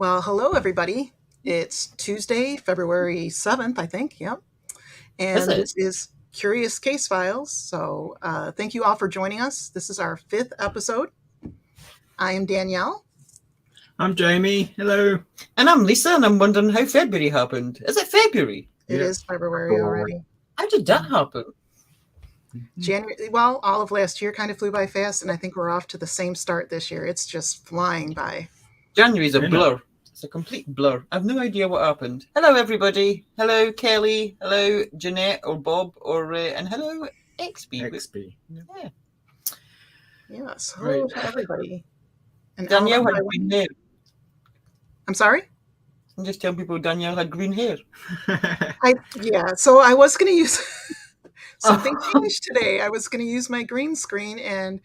Well, hello, everybody. It's Tuesday, February 7th, I think. Yep. And this is Curious Casefiles. So thank you all for joining us. This is our 5th episode. I am Danielle. I'm Jamie. Hello. And I'm Lisa, and I'm wondering how February happened. Is it February? It is February already. How did that happen? January. Well, all of last year kind of flew by fast, and I think we're off to the same start this year. It's just flying by. January's a blur. It's a complete blur. I've no idea what happened. Hello, everybody. Hello, Kelly. Hello, Jeanette or Bob and hello, XB. XB. Yeah. Yes. Hello to everybody. And Danielle had green hair. I'm sorry? I'm just telling people Danielle had green hair. So I was going to use something changed today. I was going to use my green screen, and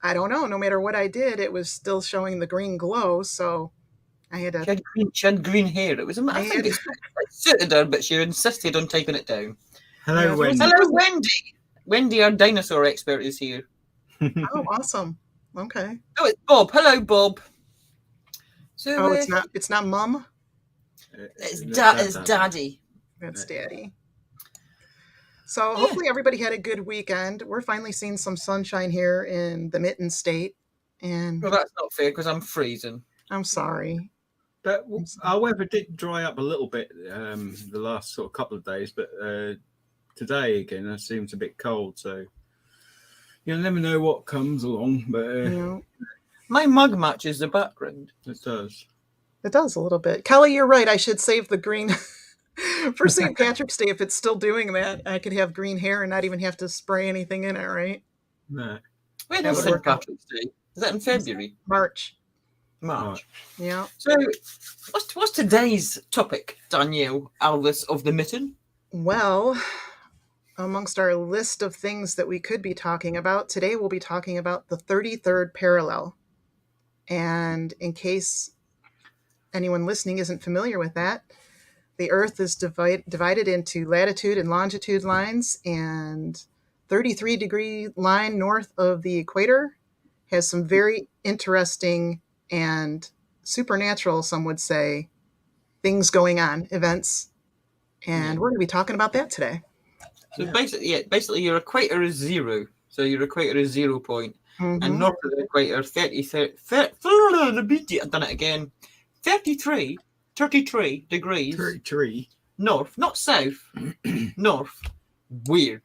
I don't know. No matter what I did, it was still showing the green glow. So I had to. She had green hair. It was. I think it suited her, but she insisted on taking it down. Hello, Wendy. Hello, Wendy. Wendy, our dinosaur expert, is here. Oh, awesome. Okay. Oh, it's Bob. Hello, Bob. So, it's not Mum. It's Daddy. That's Daddy. So hopefully everybody had a good weekend. We're finally seeing some sunshine here in the Mitten State, and well, that's not fair because I'm freezing. I'm sorry. But our weather did dry up a little bit the last sort of couple of days, but today again it seems a bit cold. So you'll never know what comes along. But my mug matches the background. It does. It does a little bit. Kelly, you're right. I should save the green for St. Patrick's Day. If it's still doing that, I could have green hair and not even have to spray anything in it, right? No. When is St. Patrick's Day? Is that in February? March. Yeah. So, what's today's topic, Danielle, Alice of the Mitten? Well, amongst our list of things that we could be talking about, today we'll be talking about the 33rd parallel. And in case anyone listening isn't familiar with that, the Earth is divided into latitude and longitude lines, and 33-degree line north of the equator has some very interesting and supernatural, some would say, things going on, events. And we're going to be talking about that today. So basically your equator is 0. So your equator is 0 point. Mm-hmm. And north of the equator, 33 degrees. 33. North, not south. North. Weird.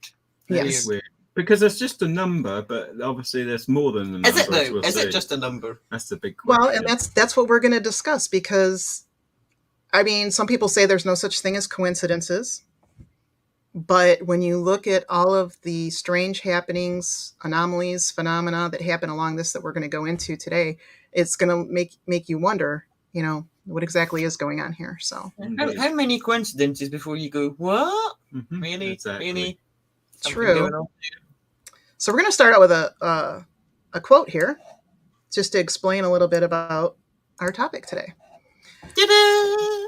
Yes. Weird. Because it's just a number, but obviously there's more than a number. Is it though? Is it just a number? That's the big question. Well, and that's what we're going to discuss, because, I mean, some people say there's no such thing as coincidences. But when you look at all of the strange happenings, anomalies, phenomena that happen along this that we're going to go into today, it's going to make you wonder, what exactly is going on here. So how many coincidences before you go, what? Mm-hmm. Really? Exactly. Really? True. So we're going to start out with a quote here. just to explain a little bit about our topic today. Ta-da!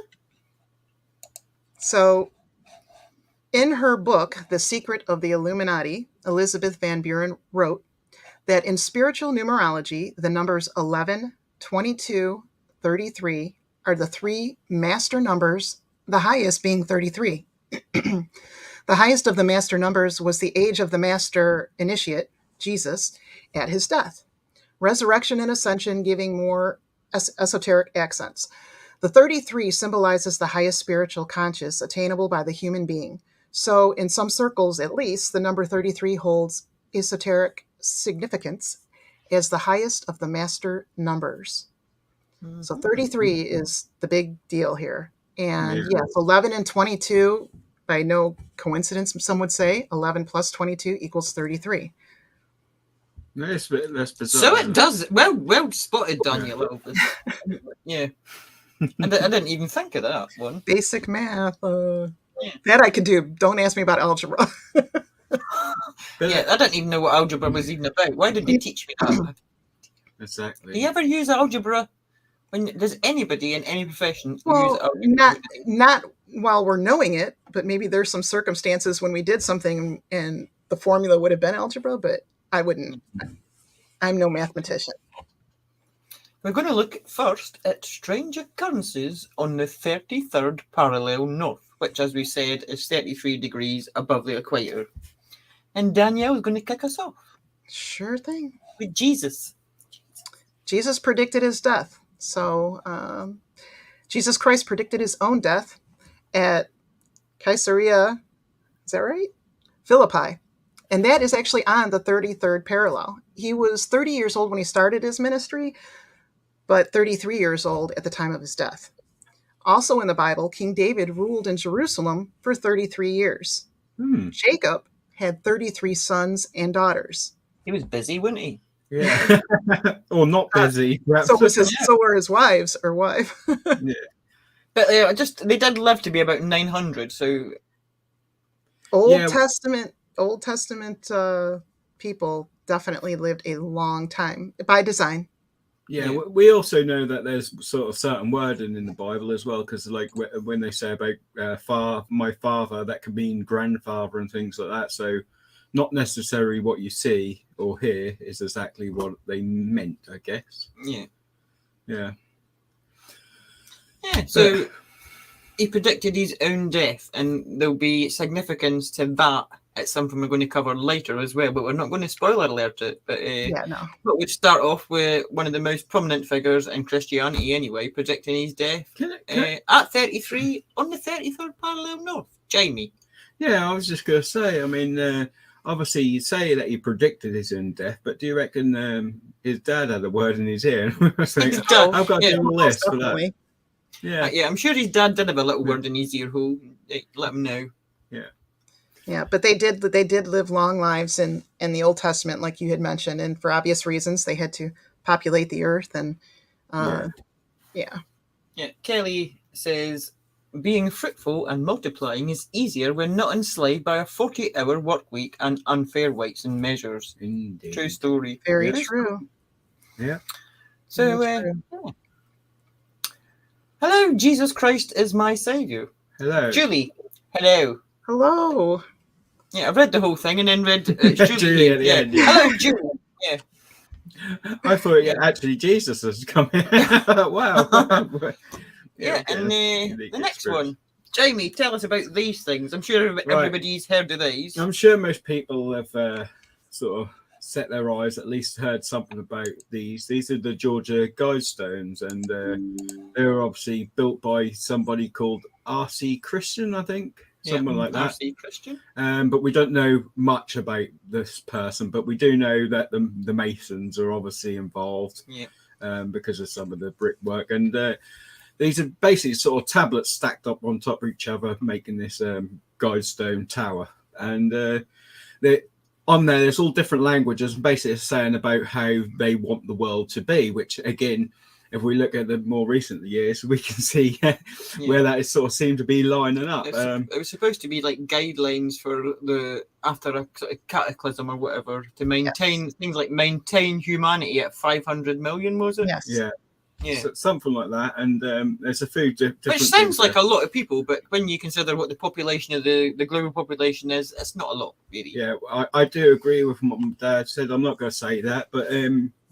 So, in her book, The Secret of the Illuminati, Elizabeth Van Buren wrote that in spiritual numerology, the numbers 11, 22, 33 are the three master numbers, the highest being 33. The highest of the master numbers was the age of the master initiate, Jesus, at his death. Resurrection and ascension giving more esoteric accents. The 33 symbolizes the highest spiritual conscious attainable by the human being. So, in some circles at least, the number 33 holds esoteric significance as the highest of the master numbers. So 33 is the big deal here. And yes, 11 and 22, by no coincidence, some would say 11 plus 22 equals 33. That's bizarre. So it does. Well spotted, Danielle. Yeah. I didn't even think of that one. Basic math. That I could do. Don't ask me about algebra. Yeah, I didn't even know what algebra was even about. Why did they teach me that? Exactly. Do you ever use algebra? Does anybody in any profession use Well, algebra? not while we're knowing it, but maybe there's some circumstances when we did something and the formula would have been algebra, but I wouldn't. I'm no mathematician. We're going to look first at strange occurrences on the 33rd parallel north, which, as we said, is 33 degrees above the equator. And Danielle is going to kick us off. Sure thing. With Jesus. Jesus predicted his death. So Jesus Christ predicted his own death at Caesarea, is that right? Philippi. And that is actually on the 33rd parallel. He was 30 years old when he started his ministry, but 33 years old at the time of his death. Also in the Bible, King David ruled in Jerusalem for 33 years. Jacob had 33 sons and daughters. He was busy, wasn't he? Yeah. Or not busy. So were his wives or wife. Yeah. But they did live to be about 900, so... Old Testament people definitely lived a long time by design. Yeah, we also know that there's sort of certain wording in the Bible as well, because like when they say about my father, that could mean grandfather and things like that. So not necessarily what you see or hear is exactly what they meant, I guess. Yeah. Yeah. Yeah, so he predicted his own death, and there'll be significance to that. It's something we're going to cover later as well, but we're not going to spoiler alert it. But But we'd start off with one of the most prominent figures in Christianity anyway, predicting his death at 33 on the 33rd parallel north. Jamie. Yeah, I was just going to say, I mean, obviously you say that he predicted his own death, but do you reckon his dad had a word in his ear? I've got to do all this for that. Yeah, I'm sure his dad did have a little word in his ear hole. Let him know. Yeah, but they did live long lives in the Old Testament, like you had mentioned, and for obvious reasons, they had to populate the earth. And Kelly says, being fruitful and multiplying is easier when not enslaved by a 40-hour work week and unfair weights and measures. Indeed. True story. Very true. Yeah. So, hello, Jesus Christ is my saviour. Hello. Julie, hello. Hello. Yeah, I've read the whole thing and then read Julie at the end. Yeah. Hello, Julie. Yeah. I thought actually Jesus was coming. Wow. And the next one. Jamie, tell us about these things. I'm sure everybody's heard of these. I'm sure most people have sort of set their eyes, at least heard something about these. These are the Georgia Guidestones, and they were obviously built by somebody called R.C. Christian, I think. Someone like that. R.C. Christian. But we don't know much about this person, but we do know that the Masons are obviously involved because of some of the brickwork. And these are basically sort of tablets stacked up on top of each other, making this Guidestone tower. And on there's all different languages, basically saying about how they want the world to be, which again if we look at the more recent years, we can see where that is sort of seemed to be lining up. It was supposed to be like guidelines for after a cataclysm or whatever to maintain things like maintain humanity at 500 million, was it? Yes. Yeah. So, something like that, and there's a few different. Which sounds like a lot of people, but when you consider what the population of the global population is, it's not a lot, really. Yeah, I do agree with what my dad said. I'm not going to say that, but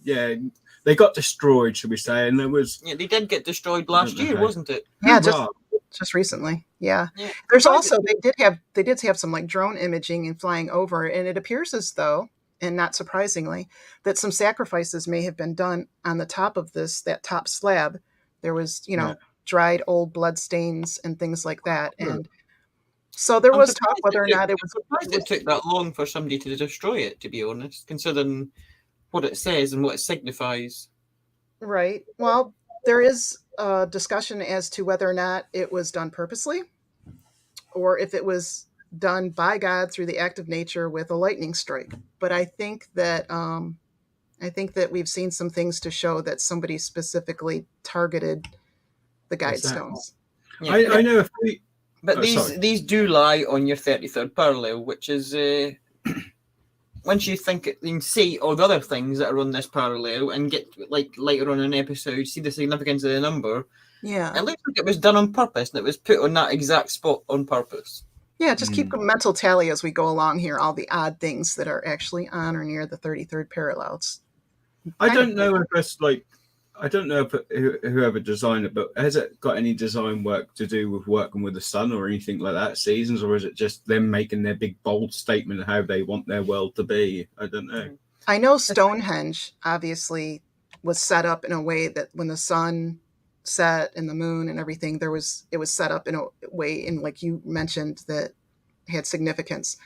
yeah, they got destroyed, should we say? And there was they did get destroyed last year, wasn't it? Yeah, just recently. Yeah. There's also they did have some like drone imaging and flying over, and it appears as though, and not surprisingly, that some sacrifices may have been done on the top of that top slab. There was, dried old blood stains and things like that. And so there was talk whether or not it took that long for somebody to destroy it, to be honest, considering what it says and what it signifies. Right. Well, there is a discussion as to whether or not it was done purposely or if it was done by God through the act of nature with a lightning strike. But I think that we've seen some things to show that somebody specifically targeted the guide stones. Yeah. I know if we... But these do lie on your 33rd parallel, which is once you think you can see all the other things that are on this parallel and get like later on in an episode, see the significance of the number. Yeah, it looks like it was done on purpose and it was put on that exact spot on purpose. Yeah, just keep a mental tally as we go along here, all the odd things that are actually on or near the 33rd parallels. I don't know if it's like, I don't know if whoever designed it, but has it got any design work to do with working with the sun or anything like that, seasons, or is it just them making their big bold statement of how they want their world to be? I don't know. I know Stonehenge obviously was set up in a way that when the sun set and the moon and everything, it was set up in a way, and like you mentioned, that had significance.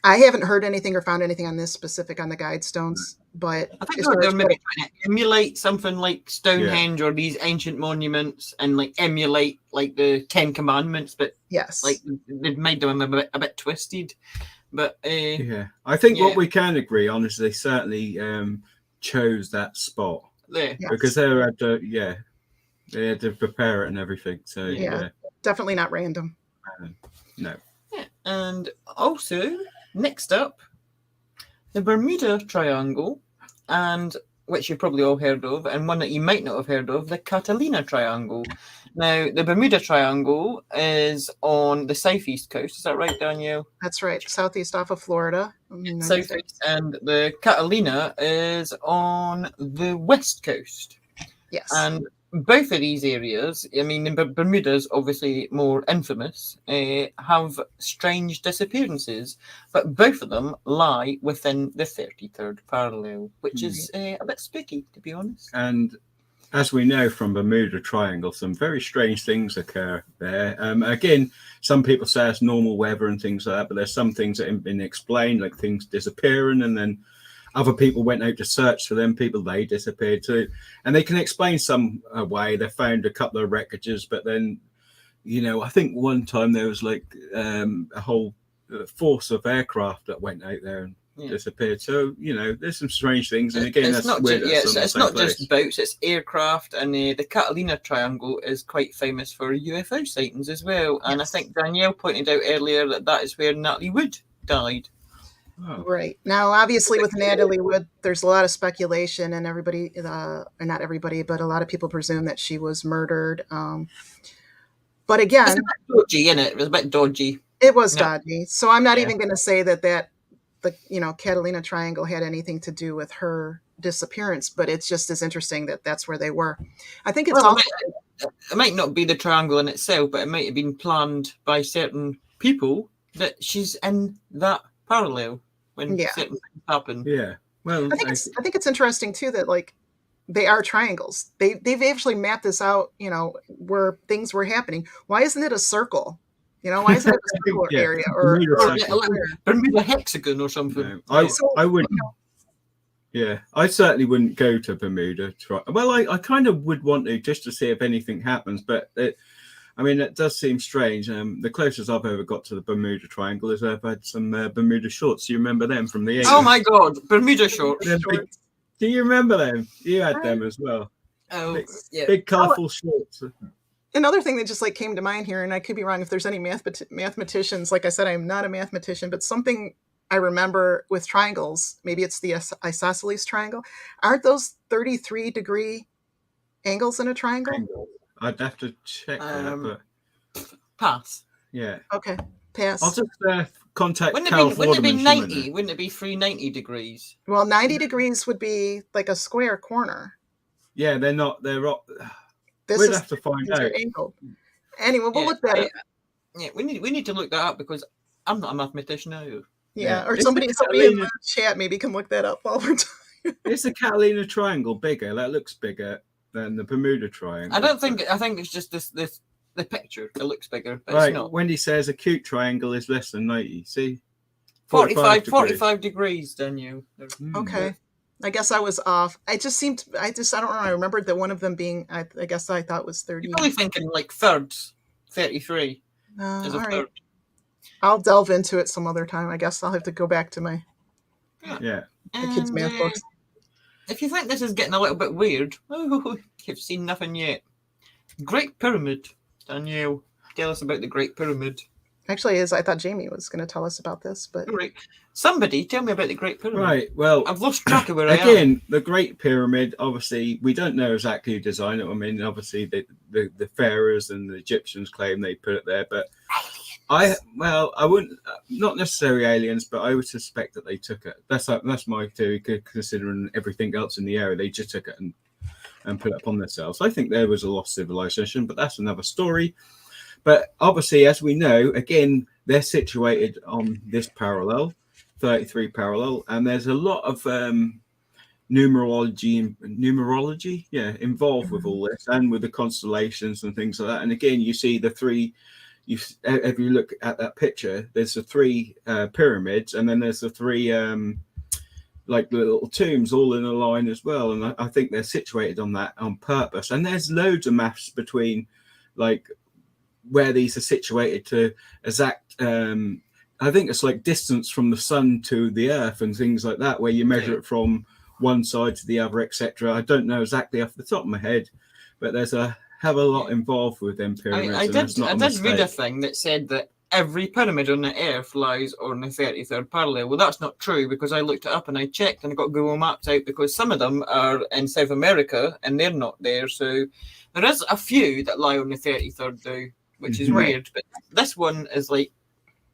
I haven't heard anything or found anything on this specific on the guide stones, but I think they're maybe trying to emulate something like Stonehenge or these ancient monuments, and like emulate like the 10 Commandments, but like they've made them a bit twisted. But I think what we can agree on is they certainly chose that spot. Because they had to prepare it and everything. So definitely not random. No. Yeah. And also, next up, the Bermuda Triangle, and which you've probably all heard of, and one that you might not have heard of, the Catalina Triangle. Now, the Bermuda Triangle is on the southeast coast. Is that right, Danielle? That's right. Southeast off of Florida. Southeast, and the Catalina is on the west coast. Yes. And both of these areas, I mean, Bermuda's obviously more infamous, have strange disappearances, but both of them lie within the 33rd parallel, which is a bit spooky, to be honest. And as we know from Bermuda Triangle, some very strange things occur there. Again, some people say it's normal weather and things like that, but there's some things that haven't been explained, like things disappearing, and then other people went out to search for them. They disappeared too. And they can explain some way. They found a couple of wreckages, but then, I think one time there was like a whole force of aircraft that went out there and disappeared. So, there's some strange things. And again, it's not just boats, it's aircraft. And the Catalina Triangle is quite famous for UFO sightings as well. And I think Danielle pointed out earlier that is where Natalie Wood died. Oh. Right. Now, obviously, with Natalie Wood, there's a lot of speculation, and everybody, or not everybody, but a lot of people presume that she was murdered. But again, it's a bit dodgy, isn't it? It was a bit dodgy. It was dodgy. So I'm not even going to say that the Catalina Triangle had anything to do with her disappearance, but it's just as interesting that that's where they were. I think it's it might not be the triangle in itself, but it might have been planned by certain people that she's in that parallel when certain things happen. Yeah. Well, I think it's interesting too that like they are triangles. They've actually mapped this out, where things were happening. Why isn't it a circle? Why isn't it a circular area or Bermuda hexagon or something? No, I wouldn't. Yeah, I certainly wouldn't go to Bermuda. Well, I kind of would want to just to see if anything happens, but it does seem strange. The closest I've ever got to the Bermuda Triangle is I've had some Bermuda shorts. You remember them from the 80s? Oh my God, Bermuda shorts. Do you remember them? You had them as well. Oh, yeah. Big colourful shorts. Another thing that just like came to mind here, and I could be wrong if there's any mathematicians. Like I said, I'm not a mathematician, but something I remember with triangles, maybe it's the isosceles triangle. Aren't those 33-degree angles in a triangle? I'd have to check that, but pass. Yeah. Okay, pass. I'll just contact Wouldn't Carol. Wouldn't it be 90? Wouldn't it be 390 degrees? Well, 90 degrees would be like a square corner. Yeah, they're not. They're not. We'd have to find out. Angled. Anyway, we'll look that up. Yeah, we need to look that up because I'm not a mathematician now. Yeah, or somebody in the chat maybe can look that up while we're talking. Is the Catalina Triangle bigger? That looks bigger than the Bermuda Triangle. I think it's just the picture. It looks bigger, but right. It's not. Wendy says a cute triangle is less than 90. See? 45 degrees, Danielle. Okay. I guess I was off. I don't know. I remembered that one of them being, I guess I thought was 30. You're probably thinking like thirds, 33 as a third. I'll delve into it some other time. I guess I'll have to go back to my the kids' math books. If you think this is getting a little bit weird, you've seen nothing yet. Great Pyramid. Danielle, tell us about the Great Pyramid. Actually, I thought Jamie was going to tell us about this, but right. Somebody tell me about the Great Pyramid. Right. Well, I've lost track of where I am. Again, the Great Pyramid. Obviously, we don't know exactly who designed it. I mean, obviously, the pharaohs and the Egyptians claim they put it there, but I wouldn't. Not necessarily aliens, but I would suspect that they took it. That's my theory. Considering everything else in the area, they just took it and put it upon themselves. I think there was a lost civilization, but that's another story. But obviously, as we know, again, they're situated on this parallel, 33 parallel, and there's a lot of numerology involved with all this, and with the constellations and things like that. And again, you see the three. If you look at that picture, there's the three pyramids, and then there's the three like little tombs all in a line as well. And I think they're situated on that on purpose. And there's loads of maths between, like, where these are situated to exact I think it's like distance from the sun to the earth and things like that, where you measure it from one side to the other, etc. I don't know exactly off the top of my head, but there's a hell of a lot involved with them pyramids. I did read a thing that said that every pyramid on the earth lies on the 33rd parallel. Well, that's not true, because I looked it up and I checked and I got Google Maps out, because some of them are in South America and they're not there. So there is a few that lie on the 33rd though, which is weird, but this one is like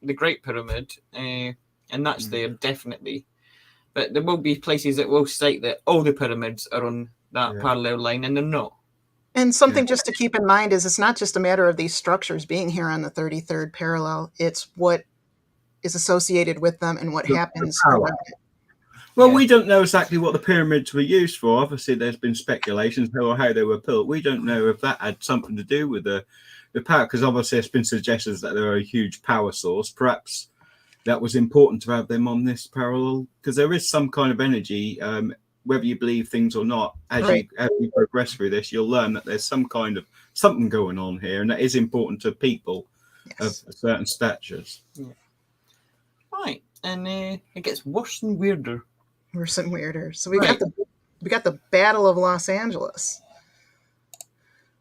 the Great Pyramid, and that's there definitely. But there will be places that will state that all the pyramids are on that parallel line, and they're not. And something just to keep in mind is it's not just a matter of these structures being here on the 33rd parallel. It's what is associated with them and what happens. Well, we don't know exactly what the pyramids were used for. Obviously, there's been speculations or how they were built. We don't know if that had something to do with the power, because obviously it's been suggested that they're a huge power source. Perhaps that was important to have them on this parallel, because there is some kind of energy, whether you believe things or not. As you progress through this, you'll learn that there's some kind of something going on here, and that is important to people of certain statures. Yeah. Right, and it gets worse and weirder. Worse and weirder. So we got the Battle of Los Angeles.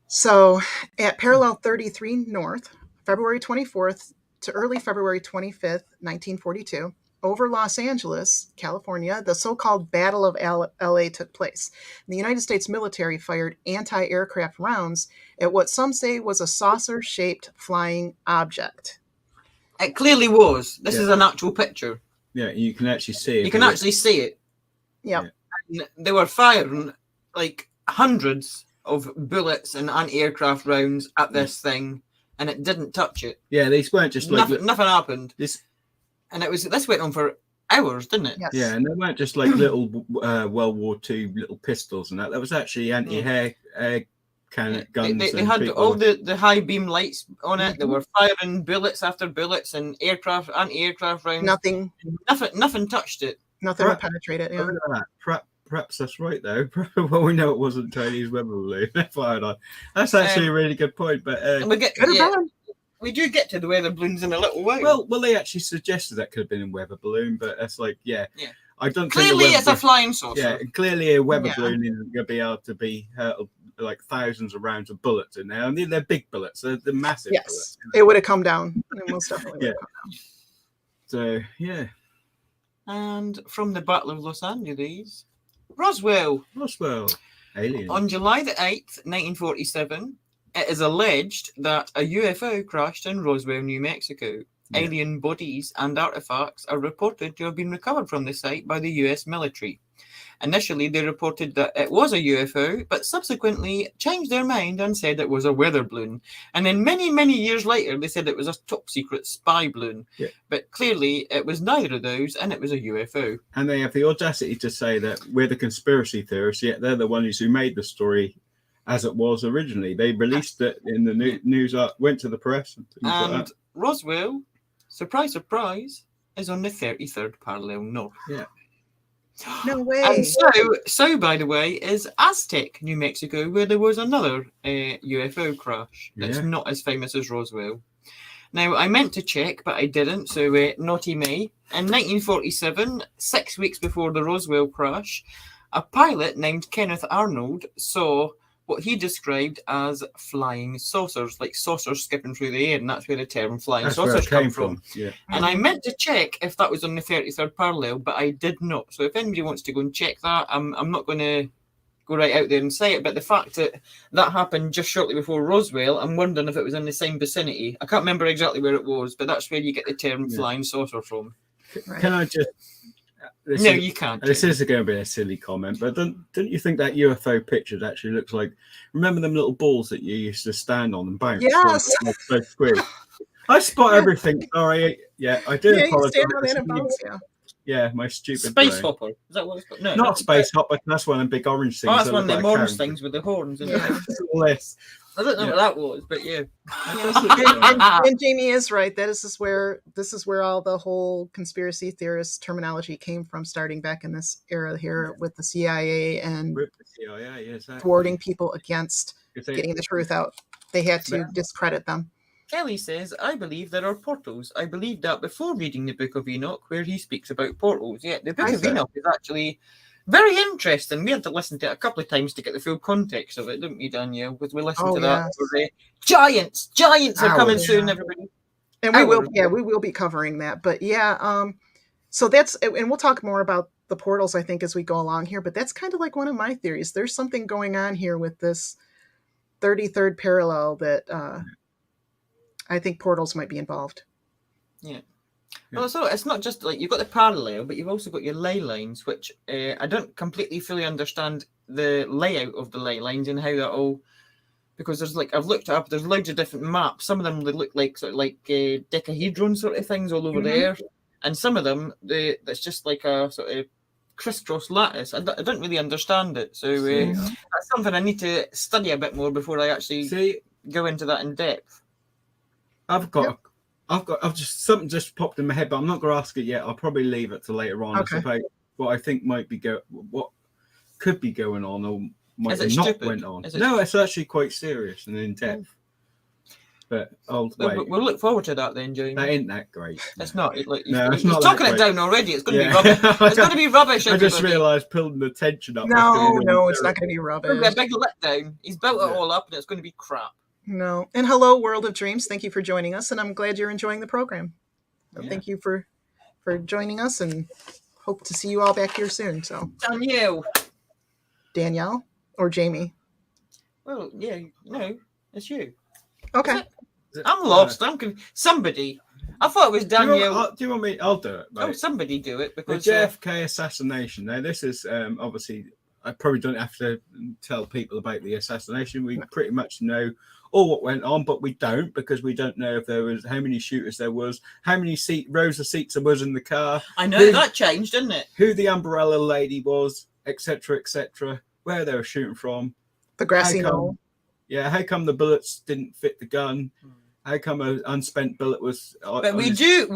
So at parallel 33 north, February 24th to early February 25th, 1942, over Los Angeles, California, the so-called Battle of LA took place. The United States military fired anti-aircraft rounds at what some say was a saucer-shaped flying object. It clearly was. This is an actual picture. Yeah, you can actually see it. You can actually see it. Yep. And they were firing like hundreds of bullets and anti-aircraft rounds at this thing, and it didn't touch it. Yeah, these weren't just like nothing happened. And this went on for hours, didn't it? Yes. Yeah, and they weren't just like little World War II little pistols and that. That was actually anti-air guns. They had all the high beam lights on it. They were firing bullets after bullets and anti-aircraft rounds. Nothing touched it. Nothing would penetrate it. Yeah. Perhaps that's right though. Well, we know it wasn't Chinese weather balloon. That's actually a really good point. But we do get to the weather balloons in a little while. Well, they actually suggested that could have been a weather balloon, but that's like, I don't clearly think it's a flying saucer. Yeah, clearly a weather balloon isn't going to be able to be hurled like thousands of rounds of bullets in there. I mean, they're big bullets. They're massive bullets. It would have come down. It most definitely would have come down. So, yeah. And from the Battle of Los Angeles, Roswell. Alien. On July the 8th, 1947, it is alleged that a UFO crashed in Roswell, New Mexico. Yeah. Alien bodies and artifacts are reported to have been recovered from the site by the US military. Initially, they reported that it was a UFO, but subsequently changed their mind and said it was a weather balloon. And then many, many years later, they said it was a top-secret spy balloon. Yeah. But clearly, it was neither of those, and it was a UFO. And they have the audacity to say that we're the conspiracy theorists, yet they're the ones who made the story as it was originally. They released it in the news, went to the press. And things like that. Roswell, surprise, surprise, is on the 33rd parallel north. Yeah. No way. And so by the way, is Aztec, New Mexico, where there was another UFO crash that's not as famous as Roswell. Now, I meant to check, but I didn't, so naughty me. In 1947, 6 weeks before the Roswell crash, a pilot named Kenneth Arnold saw what he described as flying saucers, like saucers skipping through the air, and that's where the term flying saucers came from. Yeah. And I meant to check if that was on the 33rd parallel, but I did not. So if anybody wants to go and check that, I'm not going to go right out there and say it, but the fact that that happened just shortly before Roswell, I'm wondering if it was in the same vicinity. I can't remember exactly where it was, but that's where you get the term flying saucer from. Right. Can I just... you can't. This is going to be a silly comment, but don't you think that UFO picture actually looks like? Remember them little balls that you used to stand on and bounce? Yes. I spot everything. Sorry. Yeah, I do apologize. Yeah, my stupid space hopper. Is that what it's called? No, not space hopper. That's one of the big orange things. Oh, that's one of the orange things with the horns. Less. I don't know what that was, but yeah. And Jamie is right. This is where all the whole conspiracy theorist terminology came from, starting back in this era here with the CIA and thwarting people against getting the truth out. They had to discredit them. Kelly says, I believe there are portals. I believed that before reading the Book of Enoch, where he speaks about portals. Yeah, the Book of Enoch is actually very interesting. We had to listen to it a couple of times to get the full context of it, didn't we, Danielle? Because we listened to that. Giants are coming soon, everybody. And we will be covering that. But so that's, and we'll talk more about the portals, I think, as we go along here. But that's kind of like one of my theories. There's something going on here with this 33rd parallel that I think portals might be involved. Yeah. Well, so it's not just like you've got the parallel, but you've also got your ley lines, which I don't completely fully understand the layout of the ley lines and how that all, because there's I've looked it up, there's loads of different maps. Some of them they look like sort of like dodecahedron sort of things all over there, and some of them that's just like a sort of crisscross lattice. I don't really understand it, so that's something I need to study a bit more before I actually go into that in depth. I've just something just popped in my head, but I'm not going to ask it yet. I'll probably leave it till later on. Okay. It's about what I think might be what could be going on, or might have not went on. No, it's actually quite serious and in depth. But we'll look forward to that then, Jamie. That ain't that great. It's not. It's not talking it down already. It's going to be rubbish. It's going to be rubbish. I just realised pulling the tension up. No, it's not going to be rubbish. It's going to be a big letdown. He's built it all up, and it's going to be crap. No. And hello, World of Dreams. Thank you for joining us, and I'm glad you're enjoying the program. So thank you for joining us, and hope to see you all back here soon. So Danielle or Jamie? Well, no, it's you. Okay. I'm lost. Somebody. I thought it was Danielle. Do you want me? I'll do it. Right? Oh, somebody do it. Because the JFK assassination. Now, this is obviously, I probably don't have to tell people about the assassination. We pretty much know all what went on, but we don't, because we don't know if there was, how many shooters there was, how many rows of seats there was in the car. I know that changed, didn't it? Who the umbrella lady was, etc., where they were shooting from. The grassy knoll. Yeah, how come the bullets didn't fit the gun? How come an unspent bullet was? But we do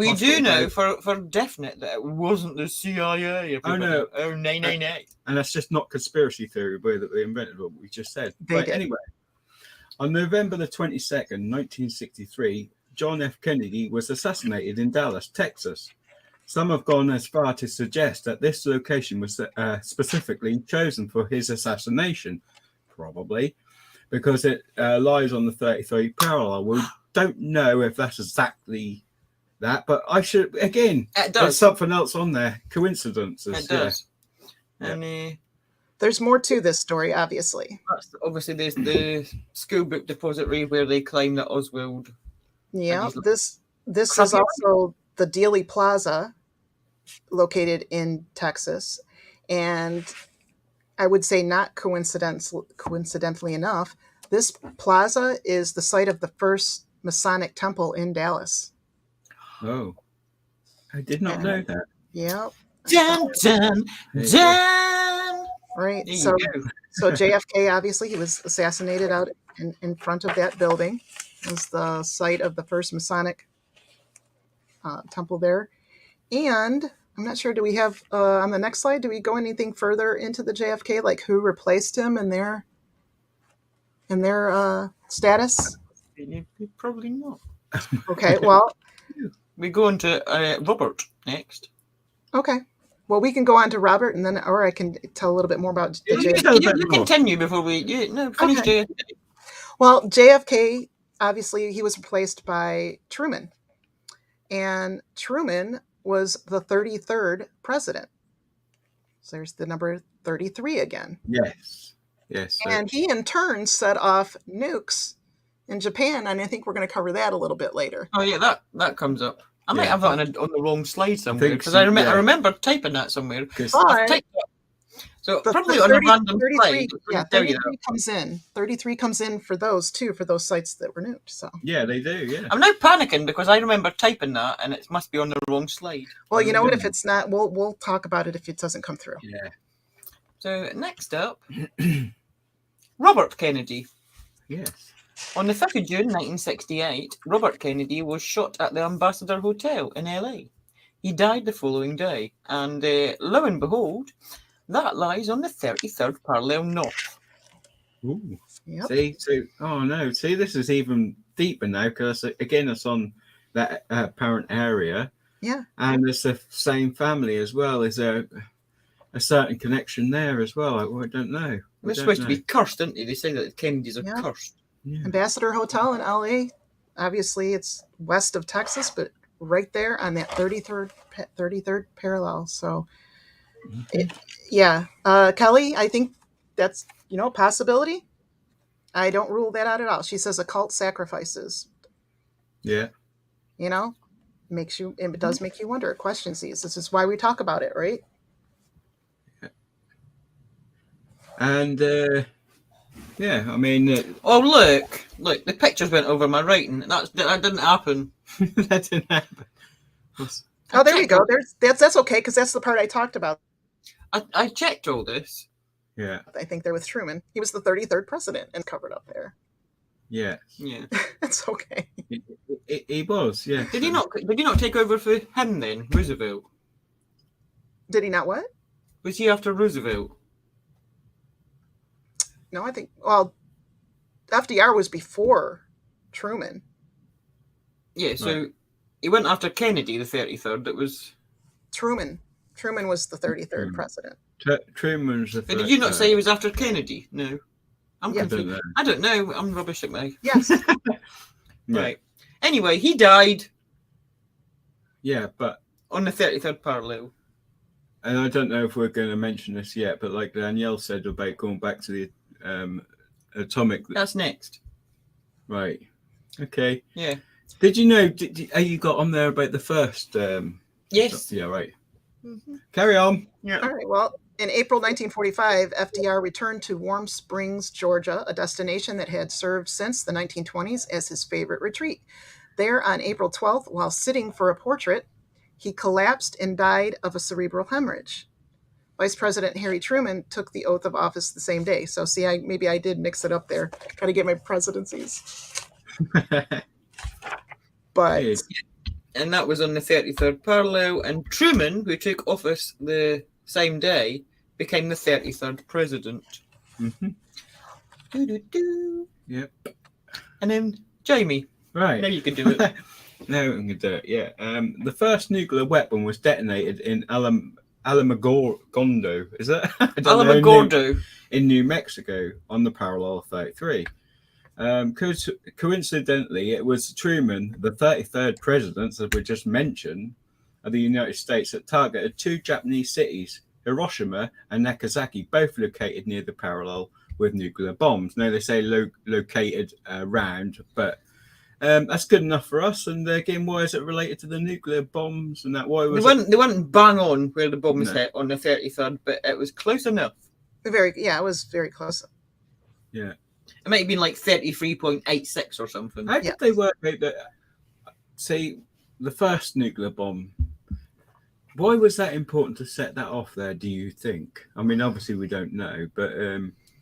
know for definite that it wasn't the CIA. Oh no! Oh no! And that's just not conspiracy theory that they invented what we just said. Right, anyway, on November the 22nd, 1963, John F. Kennedy was assassinated in Dallas, Texas. Some have gone as far to suggest that this location was specifically chosen for his assassination, probably because it lies on the 33 parallel. We don't know if that's exactly that, but I should, again, there's something else on there. Coincidences. It does. Yeah. And there's more to this story, obviously. Obviously, there's the school book depository where they claim that Oswald. Yeah, this is also the Dealey Plaza, located in Texas, and I would say not coincidentally enough, this plaza is the site of the first Masonic temple in Dallas. Oh, I did not know that. Yeah. Dun, dun, dun. Right. So JFK, obviously, he was assassinated out in front of that building. It was the site of the first Masonic temple there. And I'm not sure, do we have, on the next slide, do we go anything further into the JFK, like who replaced him and their status? Probably not. Okay, well. We go on to Robert next. Okay. Well, we can go on to Robert, and then, or I can tell a little bit more about JFK. You continue before we finish JFK. Well, JFK, obviously, he was replaced by Truman. And Truman was the 33rd president. So there's the number 33 again. Yes. And he, in turn, set off nukes in Japan, and I think we're going to cover that a little bit later. Oh, yeah, that comes up. I might have that on the wrong slide somewhere, because I remember typing that somewhere. So probably on a random slide. Yeah, 33 comes in. 33 comes in for those, too, for those sites that were nuked. So yeah, they do, yeah. I'm now panicking because I remember typing that, and it must be on the wrong slide. Well, you know what? If it's not, we'll talk about it if it doesn't come through. Yeah. So next up, Robert Kennedy. Yes. On the 5th of June 1968, Robert Kennedy was shot at the Ambassador Hotel in LA. He died the following day, and lo and behold, that lies on the 33rd parallel north. Ooh. Yep. See, this is even deeper now, because again, it's on that apparent area. Yeah. And it's the same family as well. Is there a certain connection there as well? I don't know. They're supposed to be cursed, aren't they? They say that the Kennedys are cursed. Yeah. Ambassador Hotel in LA. Obviously, it's west of Texas, but right there on that 33rd parallel. So, Kelly, I think that's a possibility. I don't rule that out at all. She says occult sacrifices. Yeah. It does make you wonder. It questions these. This is why we talk about it, right? Yeah. And. Yeah, I mean. Look! The pictures went over my writing. That didn't happen. That didn't happen. Oh, there we go. That's okay, because that's the part I talked about. I checked all this. Yeah. I think they're with Truman. He was the 33rd president and covered up there. Yeah. Yeah. That's okay. He was, yeah. Did he not take over for him then, Roosevelt? Did he not what? Was he after Roosevelt? No, I think, FDR was before Truman. Yeah, so he went after Kennedy, the 33rd. It was Truman. Truman was the 33rd president. Truman was the 33rd. But did you not say he was after Kennedy? No. I'm confused. I don't know. I'm rubbish at me. Yes. Right. Anyway, he died. Yeah, but on the 33rd parallel. And I don't know if we're going to mention this yet, but like Danielle said about going back to the atomic. That's next. Right. Okay. Yeah. Did you know? You got on there about the first? Yes. Yeah. Right. Mm-hmm. Carry on. Yeah. All right. Well, in April 1945, FDR returned to Warm Springs, Georgia, a destination that had served since the 1920s as his favorite retreat. There, on April 12th, while sitting for a portrait, he collapsed and died of a cerebral hemorrhage. Vice President Harry Truman took the oath of office the same day. So, see, maybe I did mix it up there, try to get my presidencies. But and that was on the 33rd parallel. And Truman, who took office the same day, became the 33rd president. Mm-hmm. Doo-doo-doo. Yep. And then Jamie. Right. Now you can do it. No, I'm gonna do it. Yeah. The first nuclear weapon was detonated in Alamogordo. Is that? I don't know. Alamogordo in New Mexico on the parallel 33. Coincidentally, it was Truman, the 33rd president, as we just mentioned, of the United States, that targeted two Japanese cities, Hiroshima and Nagasaki, both located near the parallel with nuclear bombs. Now, they say located around, but that's good enough for us. And again, why is it related to the nuclear bombs and that? Why was they weren't bang on where the bomb was hit on the 33rd, but it was close enough. It was very close. Yeah. It might have been like 33.86 or something. How did they work out that? See, the first nuclear bomb. Why was that important to set that off there, do you think? I mean, obviously we don't know, but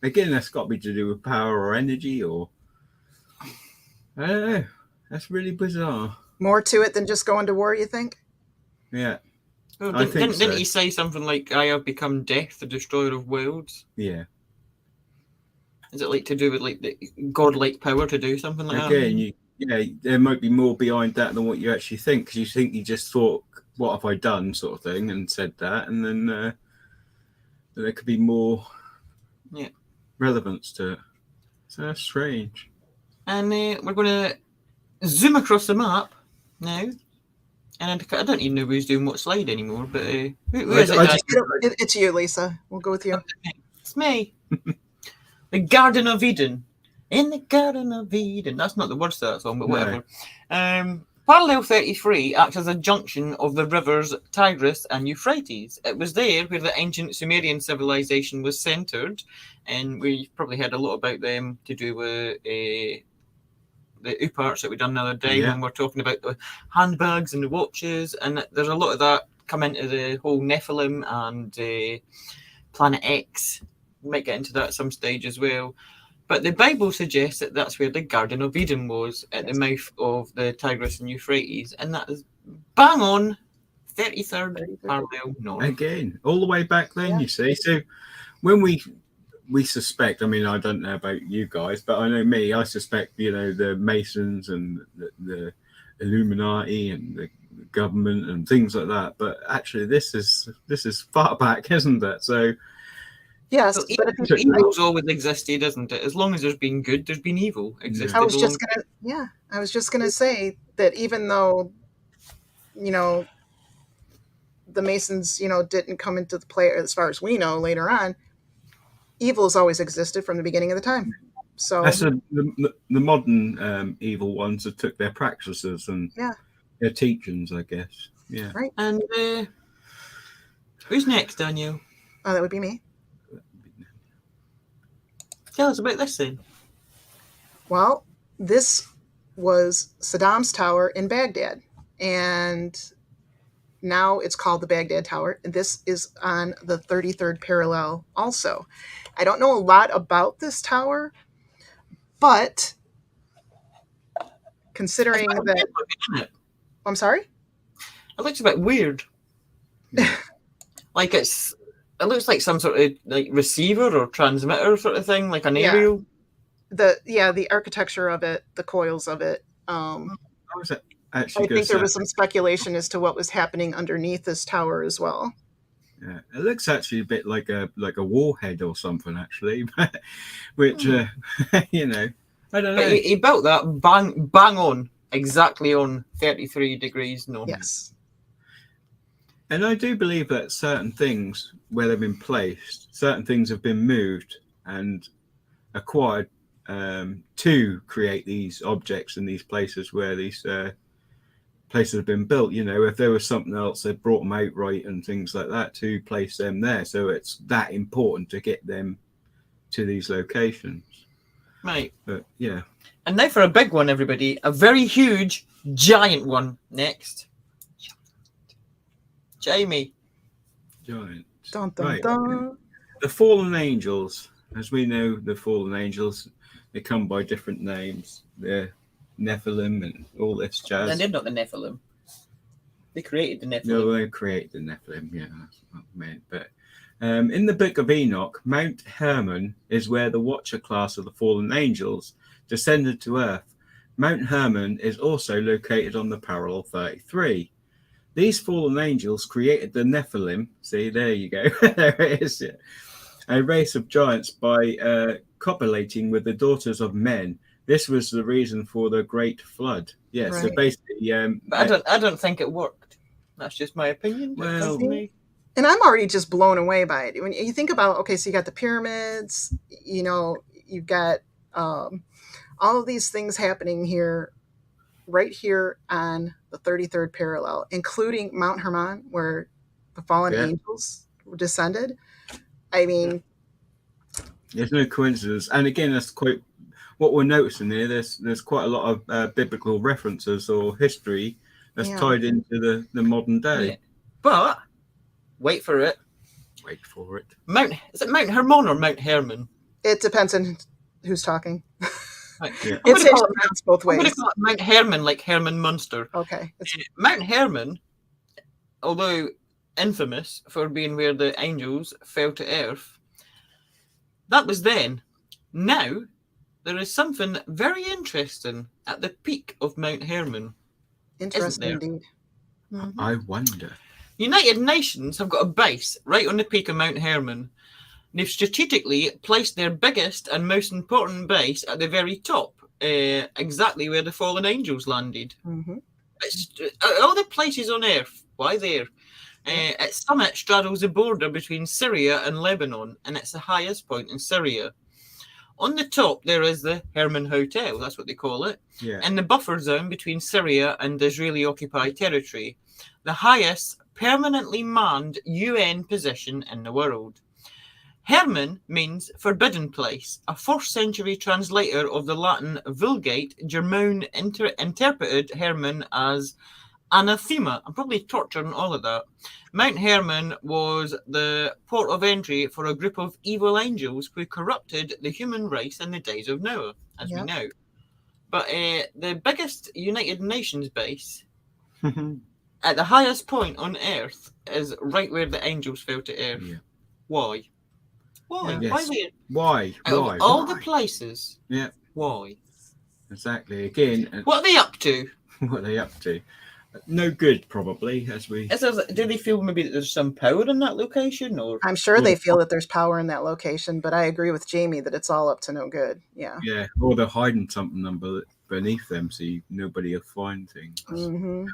again, that's got to be to do with power or energy, or I don't know. That's really bizarre. More to it than just going to war, you think? Yeah. Well, didn't he say something like, I have become death, the destroyer of worlds? Yeah. Is it like to do with like the godlike power to do something like that? Again, there might be more behind that than what you actually think, because you think you just thought, what have I done, sort of thing, and said that, and then there could be more relevance to it. So that's strange. And we're going to zoom across the map now. And I don't even know who's doing what slide anymore, but who is it? It's you, Lisa. We'll go with you. It's me. The Garden of Eden. In the Garden of Eden. That's not the words to that song, but whatever. Parallel 33 acts as a junction of the rivers Tigris and Euphrates. It was there where the ancient Sumerian civilization was centered, and we've probably heard a lot about them to do with the UParts that we done the other day when we're talking about the handbags and the watches, and there's a lot of that come into the whole Nephilim and Planet X. We might get into that at some stage as well. But the Bible suggests that that's where the Garden of Eden was, at the mouth of the Tigris and Euphrates, and that is bang on 33rd parallel north. Again, all the way back then, you see. So when we suspect, I mean, I don't know about you guys, but I know me, I suspect, the Masons and the Illuminati and the government and things like that. But actually, this is far back, isn't it? So yes, but evil's always existed, isn't it? As long as there's been good, there's been evil existed. I was just gonna say that even though, the Masons, didn't come into the play as far as we know later on, evil has always existed from the beginning of the time. So that's the modern evil ones that took their practices and their teachings, I guess. Yeah. Right. And who's next, Danielle? Oh, that would be me. Tell us about this then. Well, this was Saddam's tower in Baghdad, and now it's called the Baghdad Tower. This is on the 33rd parallel also. I don't know a lot about this tower, but considering that... I'm sorry? It looks a bit weird. Like it looks like some sort of like receiver or transmitter sort of thing, like an aerial. The architecture of it, the coils of it. I think there was some speculation as to what was happening underneath this tower as well. Yeah, it looks actually a bit like a warhead or something, actually, which I don't know. But he built that bang on, exactly on 33 degrees north. Yes. And I do believe that certain things, where they've been placed, certain things have been moved and acquired to create these objects in these places where these places have been built. If there was something else, they brought them outright and things like that to place them there. So it's that important to get them to these locations. Right. But yeah. And now for a big one, everybody. A very huge, giant one next. Jamie. Giant. Dun, dun, right. dun. The fallen angels. As we know, the fallen angels, they come by different names. They're Nephilim and all this jazz. And they're not the Nephilim. They created the Nephilim. No, they created the Nephilim, yeah, that's what I meant. But in the Book of Enoch, Mount Hermon is where the Watcher class of the fallen angels descended to earth. Mount Hermon is also located on the parallel 33. These fallen angels created the Nephilim. See, there you go. There it is. Yeah. A race of giants by copulating with the daughters of men. This was the reason for the Great Flood. Yeah, right. So basically, but I don't think it worked. That's just my opinion. Well, and I'm already just blown away by it. When you think about, okay, so you got the pyramids, you know, you've got all of these things happening here, right here on the 33rd parallel, including Mount Hermon, where the fallen angels descended. I mean, there's no coincidence. And again, that's quite what we're noticing here. There's quite a lot of biblical references or history that's tied into the modern day. Yeah. But wait for it. Wait for it. Is it Mount Hermon or Mount Hermon? It depends on who's talking. Right. Yeah. It's both ways. I'm going to call it Mount Hermon, like Herman Munster. Okay. Mount Hermon, although infamous for being where the angels fell to earth, that was then. Now, there is something very interesting at the peak of Mount Hermon. Interesting indeed. Mm-hmm. I wonder. United Nations have got a base right on the peak of Mount Hermon. They've strategically placed their biggest and most important base at the very top, exactly where the fallen angels landed. Mm-hmm. It's, all the places on Earth, why there? Its summit straddles the border between Syria and Lebanon, and it's the highest point in Syria. On the top, there is the Hermon Hotel, that's what they call it, in the buffer zone between Syria and Israeli-occupied territory, the highest permanently manned UN position in the world. Hermon means forbidden place. A 4th century translator of the Latin Vulgate, Germone interpreted Hermon as anathema. I'm probably torturing all of that. Mount Hermon was the port of entry for a group of evil angels who corrupted the human race in the days of Noah, as we know. But the biggest United Nations base at the highest point on Earth is right where the angels fell to Earth. Yeah. Why? Why? Yes. Why there? Why? Out of all the places. Yeah. Why? Exactly. Again. What are they up to? What are they up to? No good, probably, as we... Do they feel maybe that there's some power in that location? Or I'm sure they feel that there's power in that location, but I agree with Jamie that it's all up to no good. Yeah. Yeah, or they're hiding something beneath them so nobody will find things. Mm-hmm.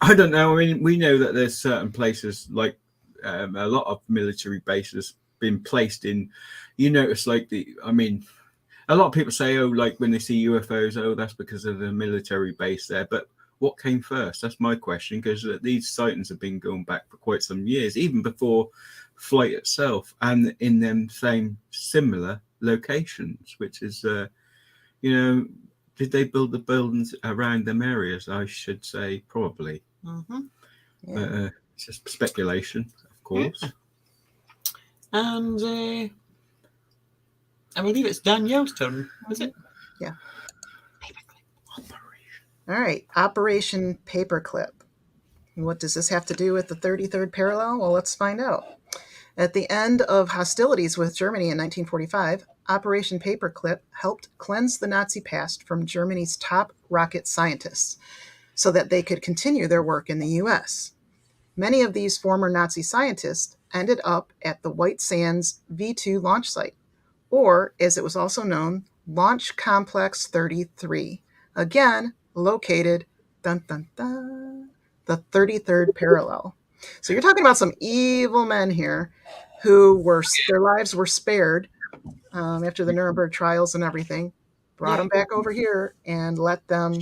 I don't know. I mean, we know that there's certain places, like a lot of military bases being placed in, you notice, like a lot of people say, oh, like when they see UFOs, oh, that's because of the military base there. But what came first? That's my question, because these sightings have been going back for quite some years, even before flight itself, and in them same similar locations, which is, did they build the buildings around them areas? I should say probably. Mm-hmm. Yeah. It's just speculation, of course. Yeah. And I believe it's Danielle's turn, is it? Yeah. All right, Operation Paperclip. What does this have to do with the 33rd parallel? Well, let's find out. At the end of hostilities with Germany in 1945, Operation Paperclip helped cleanse the Nazi past from Germany's top rocket scientists so that they could continue their work in the U.S. Many of these former Nazi scientists ended up at the White Sands V2 launch site, or, as it was also known, Launch Complex 33, again located, dun, dun, dun, the 33rd parallel. So you're talking about some evil men here who their lives were spared after the Nuremberg trials and everything, brought them back over here and let them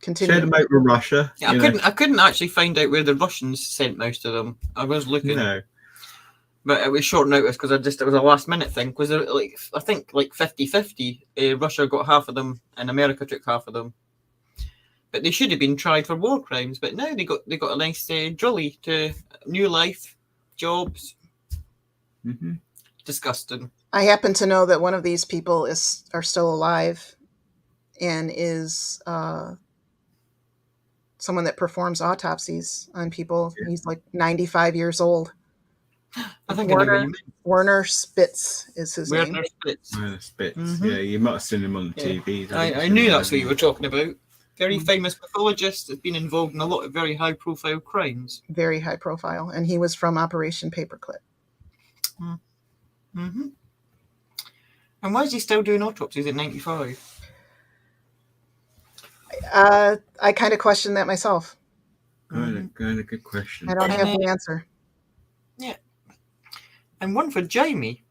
continue. Shared them out with Russia. Yeah, I couldn't actually find out where the Russians sent most of them. I was looking. No. But it was short notice because it was a last minute thing. Because I think 50-50. Russia got half of them and America took half of them. But they should have been tried for war crimes. But now they got a nice jolly to new life, jobs. Mm-hmm. Disgusting. I happen to know that one of these people are still alive and is someone that performs autopsies on people. Yeah. He's like 95 years old. I think I know what you mean. Werner Spitz is his name. Werner Spitz. Werner Spitz. Yeah, you might have seen him on the TV. I knew that's what you were talking about. Very famous pathologist that's been involved in a lot of very high-profile crimes. Very high profile, and he was from Operation Paperclip. Mm-hmm. And why is he still doing autopsies at 95? I kind of question that myself. Kind of good question. I don't have the answer. Yeah. And one for Jamie.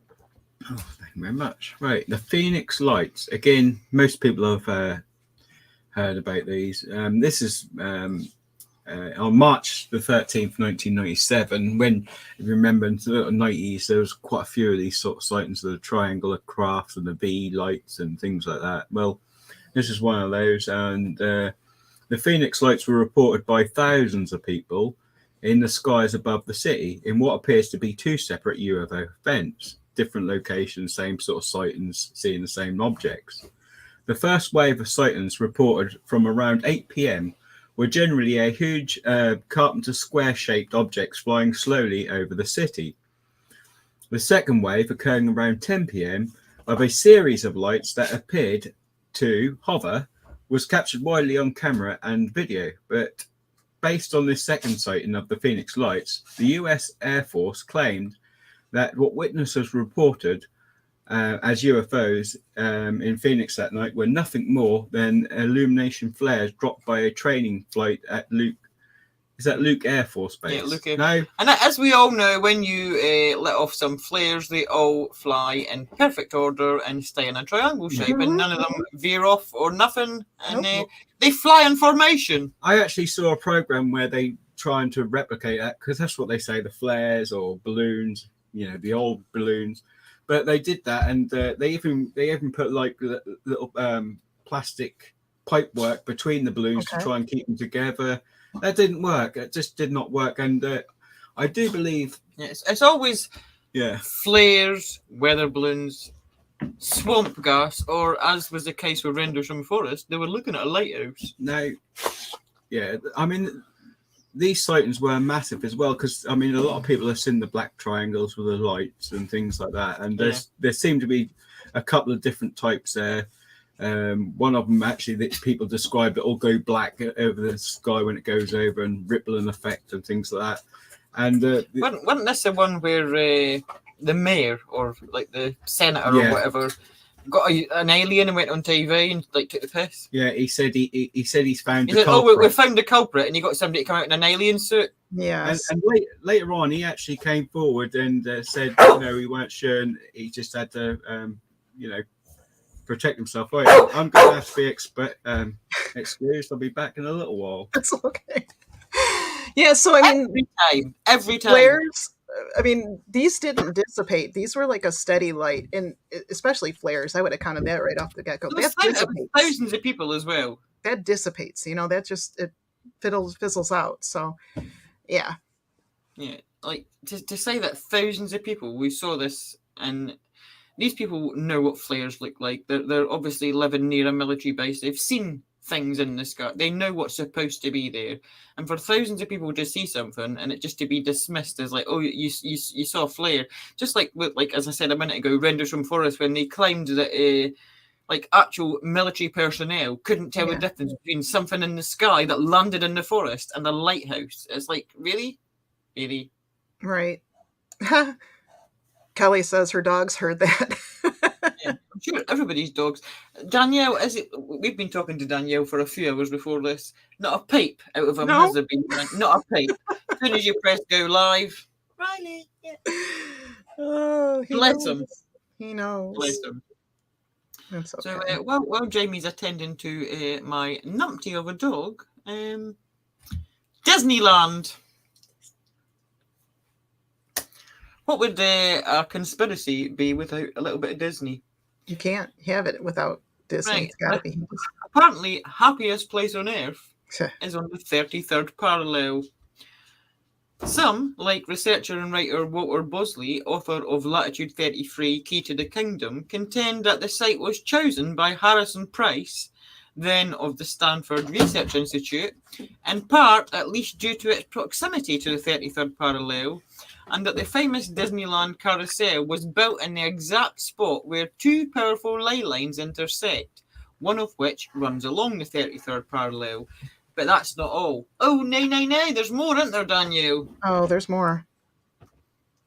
Oh, thank you very much. Right, the Phoenix Lights. Again, most people have heard about these. This is on March the 13th, 1997, when, if you remember, in the 90s, there was quite a few of these sort of sightings of the triangular craft and the V lights and things like that. Well, this is one of those, and the Phoenix Lights were reported by thousands of people in the skies above the city in what appears to be two separate UFO events, different locations, same sort of sightings, seeing the same objects. The first wave of sightings reported from around 8 p.m. were generally a huge Carpenter square-shaped objects flying slowly over the city. The second wave, occurring around 10 p.m, of a series of lights that appeared to hover, was captured widely on camera and video. But based on this second sighting of the Phoenix Lights, the US Air Force claimed that what witnesses reported as UFOs in Phoenix that night were nothing more than illumination flares dropped by a training flight at Luke Air Force Base? Yeah, Luke Air. No. And as we all know, when you let off some flares, they all fly in perfect order and stay in a triangle shape, and none of them veer off or nothing, and they fly in formation. I actually saw a program where they trying to replicate that, because that's what they say, the flares or balloons, the old balloons. But they did that, and they even put like little plastic pipe work between the balloons to try and keep them together. That didn't work. It just did not work. And I do believe it's always flares, weather balloons, swamp gas, or as was the case with Rendlesham Forest, they were looking at a lighthouse. No, I mean, these sightings were massive as well, because a lot of people have seen the black triangles with the lights and things like that, and there seemed to be a couple of different types there. One of them actually that people describe that all go black over the sky when it goes over, and ripple and effect and things like that. And wasn't this the one where the mayor or like the senator or whatever got an alien and went on TV and like took the piss? Yeah, he said he's found. He said, "Oh, we found the culprit," and you got somebody to come out in an alien suit. Yeah, and later on, he actually came forward and said, he weren't sure, and he just had to, protect himself. Right, I'm going to have to be excused. I'll be back in a little while. That's okay. Yeah, so every time flares. These didn't dissipate. These were like a steady light, and especially flares. I would have counted that right off the get-go. That dissipates. Thousands of people as well. That dissipates. That just it fizzles out. So, yeah. Like to say that thousands of people, we saw this, and these people know what flares look like. They're obviously living near a military base. They've seen things in the sky. They know what's supposed to be there. And for thousands of people to see something and it just to be dismissed as like, oh, you saw a flare. Just like as I said a minute ago, Rendlesham Forest, when they claimed that actual military personnel couldn't tell the difference between something in the sky that landed in the forest and the lighthouse. It's like, really? Really? Right. Kelly says her dogs heard that. I'm sure everybody's dogs. Danielle, we've been talking to Danielle for a few hours before this. Not a peep out of him has there been. Not a peep. As soon as you press go live, Riley. Yeah. Oh, bless him. He knows. Bless him. That's okay. So while Jamie's attending to my numpty of a dog, Disneyland. What would a conspiracy be without a little bit of Disney? You can't have it without Disney. Right. It's got to be. Apparently, happiest place on earth is on the 33rd parallel. Some, like researcher and writer Walter Bosley, author of Latitude 33, Key to the Kingdom, contend that the site was chosen by Harrison Price, then of the Stanford Research Institute, in part at least due to its proximity to the 33rd parallel, and that the famous Disneyland carousel was built in the exact spot where two powerful ley lines intersect, one of which runs along the 33rd parallel. But that's not all. Oh, nay, there's more, isn't there, Danielle? Oh, there's more.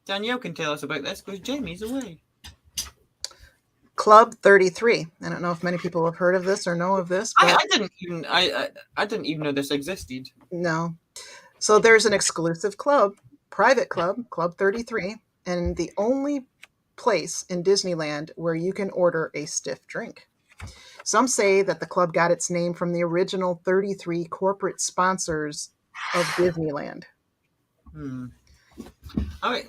Danielle can tell us about this because Jamie's away. Club 33. I don't know if many people have heard of this or know of this. But I didn't even know this existed. No. So there's an exclusive club, private club, Club 33, and the only place in Disneyland where you can order a stiff drink. Some say that the club got its name from the original 33 corporate sponsors of Disneyland. I mean,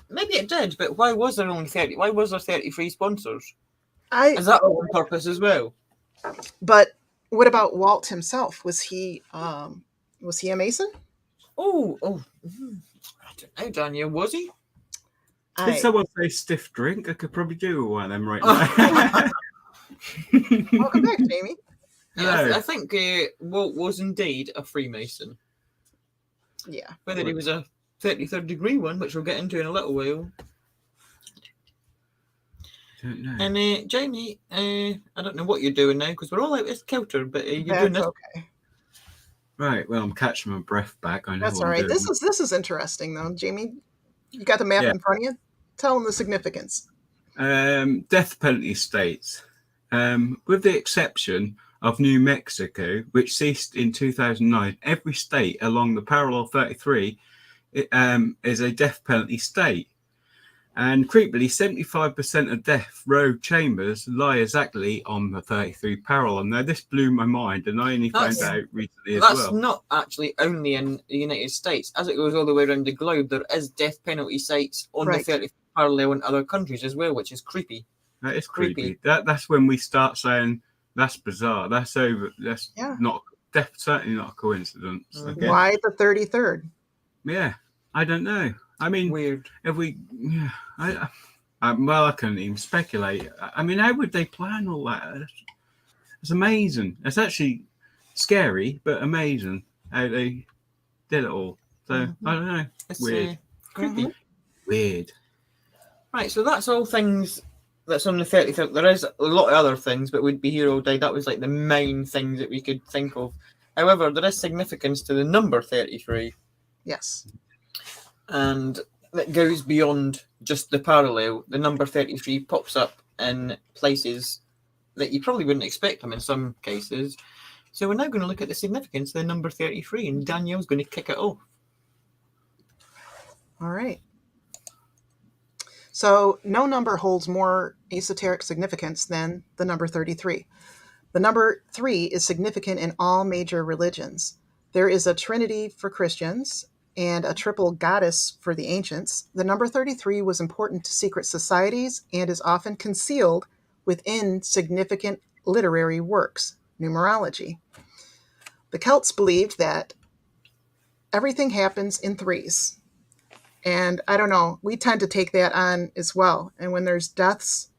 maybe it did, but why was there only 30? Why was there 33 sponsors? Is that all on purpose as well? But what about Walt himself? Was he a Mason? I don't know, Daniel. Was he? Did someone say stiff drink? I could probably do one of them right now. Welcome back, Jamie. Yeah, I think Walt was indeed a Freemason. Yeah. Whether he was a 33rd degree one, which we'll get into in a little while. Don't know. And Jamie, I don't know what you're doing now because we're all out of kilter, but you're doing this. Okay. Right. Well, I'm catching my breath back. I know. That's all right. This is interesting though, Jamie. You got the map in front of you. Tell them the significance. Death penalty states, with the exception of New Mexico, which ceased in 2009, every state along the parallel 33 is a death penalty state. And creepily, 75% of death row chambers lie exactly on the 33 parallel. Now, this blew my mind, and I only found out recently as well. That's not actually only in the United States. As it goes all the way around the globe, there is death penalty sites on the 33 parallel in other countries as well, which is creepy. That is creepy. That's when we start saying, that's bizarre. That's over. That's not death. Certainly not a coincidence. Mm-hmm. Why the 33rd? Yeah, I don't know. I mean, weird. If we, I couldn't even speculate. I mean, how would they plan all that? It's amazing. It's actually scary, but amazing how they did it all. So I don't know. It's weird. Creepy. Weird. Right. So that's all things that's on the 33rd. There is a lot of other things, but we'd be here all day. That was like the main things that we could think of. However, there is significance to the number 33. Yes. And that goes beyond just the parallel. The number 33 pops up in places that you probably wouldn't expect them in some cases. So we're now going to look at the significance of the number 33, and Danielle's going to kick it off. All right. So no number holds more esoteric significance than the number 33. The number 3 is significant in all major religions. There is a trinity for Christians and a triple goddess for the ancients. The number 33 was important to secret societies and is often concealed within significant literary works, numerology. The Celts believed that everything happens in threes. And I don't know, we tend to take that on as well. And when there's deaths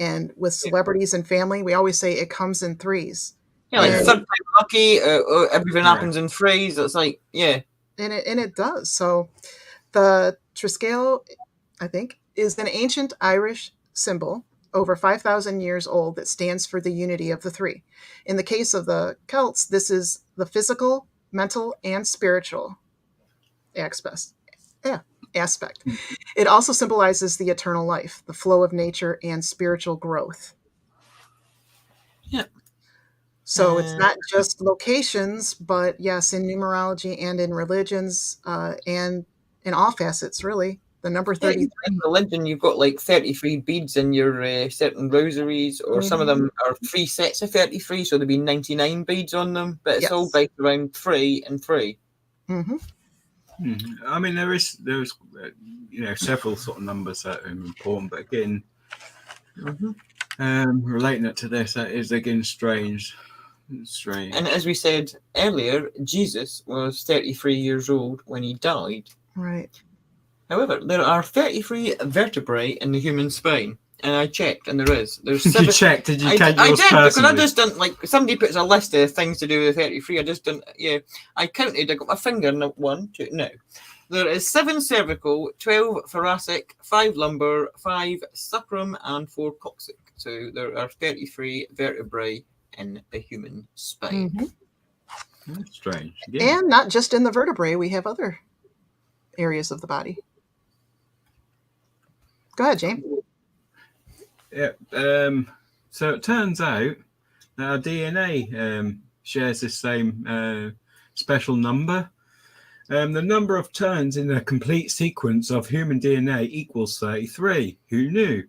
and with celebrities and family, we always say it comes in threes. Yeah, like third time lucky, everything happens in threes. It's like, yeah. And it does. So the Triscale, I think, is an ancient Irish symbol over 5,000 years old that stands for the unity of the three. In the case of the Celts, this is the physical, mental, and spiritual aspect. It also symbolizes the eternal life, the flow of nature, and spiritual growth. Yeah. So it's not just locations, but yes, in numerology and in religions and in all facets, really. The number 33. In religion, you've got like 33 beads in your certain rosaries, or some of them are 3 sets of 33, so there'd be 99 beads on them, but it's all based around 3 and 3. Mm-hmm. I mean, there's several sort of numbers that are important, but again, relating it to this, that is again strange. And as we said earlier, Jesus was 33 years old when he died. Right. However, there are 33 vertebrae in the human spine. And I checked, and there's 7. You checked? Did you count yours I did, personally? because I just didn't, like, somebody puts a list of things to do with 33, I just didn't, I counted, I got my finger, 1, 2, no. There is 7 cervical, 12 thoracic, 5 lumbar, 5 sacrum, and 4 coccyx. So there are 33 vertebrae in the human spine. That's strange. Yeah. And not just in the vertebrae, we have other areas of the body. Go ahead, James. Yeah. So it turns out that our DNA shares this same special number. The number of turns in a complete sequence of human DNA equals 33. Who knew?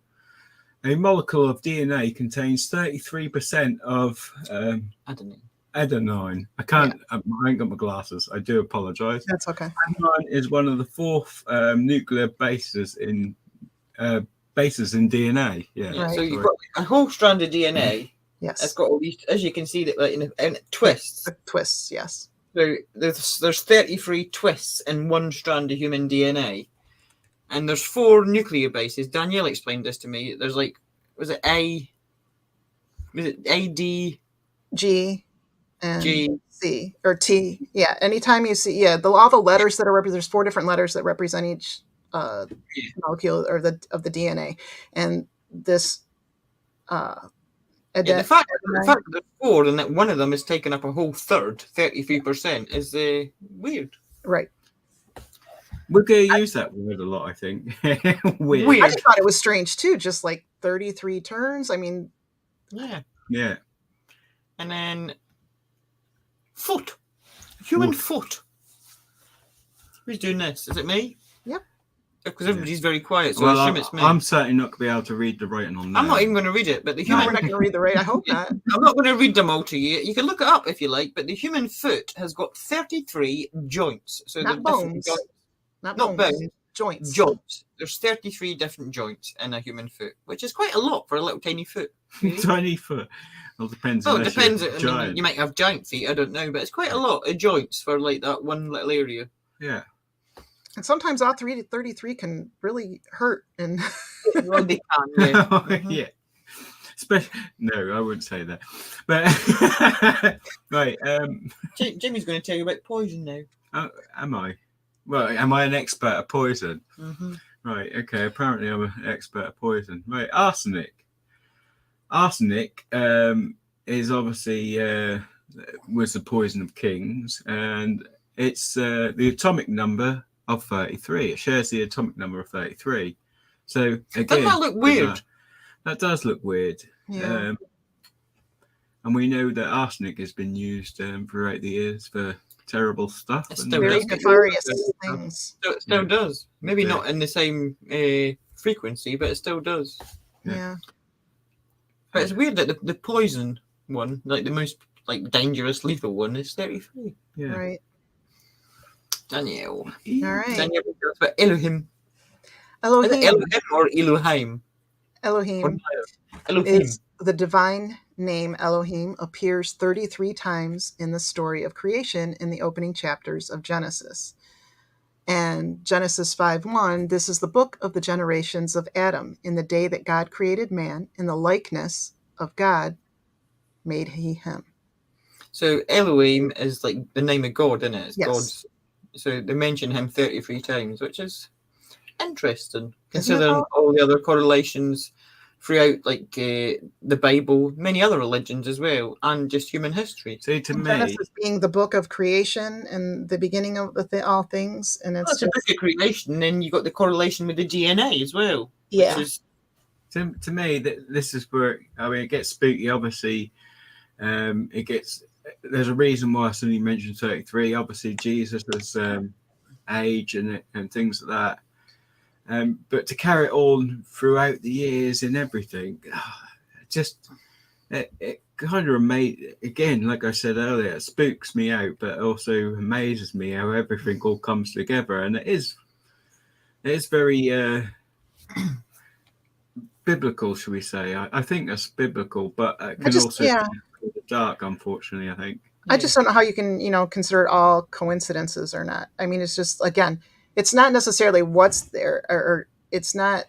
A molecule of DNA contains 33% of adenine. I ain't got my glasses. I do apologize. That's okay. Adenine is one of the 4th nuclear bases in DNA. Yeah. Right. So you've got a whole strand of DNA. Yes. It's got all these, as you can see, that like in it twists. The twists, yes. So there's 33 twists in one strand of human DNA, and there's 4 nuclear bases. Danielle explained this to me. There's was it A, D, G, and C, or T. Yeah. Anytime you see, all the letters that are represented. There's 4 different letters that represent each molecule or of the DNA, and this. The fact that there's 4 and that one of them is taking up a whole third, 33%, is weird. Right. We're going to use that word a lot, I think. Weird. I just thought it was strange too, just like 33 turns. I mean, yeah. And then human foot. Who's doing this? Is it me? Yep. Because everybody's very quiet, so I assume it's me. I'm certainly not going to be able to read the writing on that. I'm not even going to read it, but the human... I'm not going to read the writing. I hope not. I'm not going to read them all to you. You can look it up if you like, but the human foot has got 33 joints. So not bones. Not bones. Joints. Joints. There's 33 different joints in a human foot, which is quite a lot for a little tiny foot. Really? Tiny foot. Well, depends. Well, it depends. I mean, you might have giant feet, I don't know, but it's quite a lot of joints for like that one little area. Yeah. And sometimes all 33 can really hurt. And well, they can, yeah. Yeah. No, I wouldn't say that. But right. Jimmy's going to tell you about poison now. Am I? Well, am I an expert at poison? Mm-hmm. Right. Okay. Apparently, I'm an expert at poison. Right. Arsenic. Arsenic is obviously was the poison of kings, and it's the atomic number of 33. It shares the atomic number of 33. So again, doesn't that look weird? That does look weird. Yeah. And we know that arsenic has been used throughout the years for terrible stuff. It and still very does. nefarious things. It still does. Maybe not in the same frequency, but it still does. Yeah. But it's weird that the poison one, like the most dangerous, lethal one, is 33. Yeah. Right. Danielle. All right. Danielle, about Elohim. Elohim. Is it Elohim or Elohim? Elohim. Elohim. Is the divine name Elohim appears 33 times in the story of creation in the opening chapters of Genesis. And Genesis 5:1, this is the book of the generations of Adam. In the day that God created man, in the likeness of God made he him. So Elohim is like the name of God, isn't it? It's yes. God's. So they mention him 33 times, which is interesting, considering all the other correlations throughout the Bible, many other religions as well, and just human history. See, to me, Genesis being the book of creation and the beginning of all things, and it's just a book of creation. And then you got the correlation with the DNA as well. Yeah. Which is, to me, this is where it gets spooky. Obviously, there's a reason why I suddenly mentioned 33. Obviously, Jesus was age and things like that. But to carry it on throughout the years and everything, it kind of amazes. Again, like I said earlier, it spooks me out, but also amazes me how everything all comes together. And it is very biblical, shall we say? I think that's biblical, but it can also be dark, unfortunately. I think. I just don't know how you can, consider it all coincidences or not. I mean, it's just, again, it's not necessarily what's there, or it's not,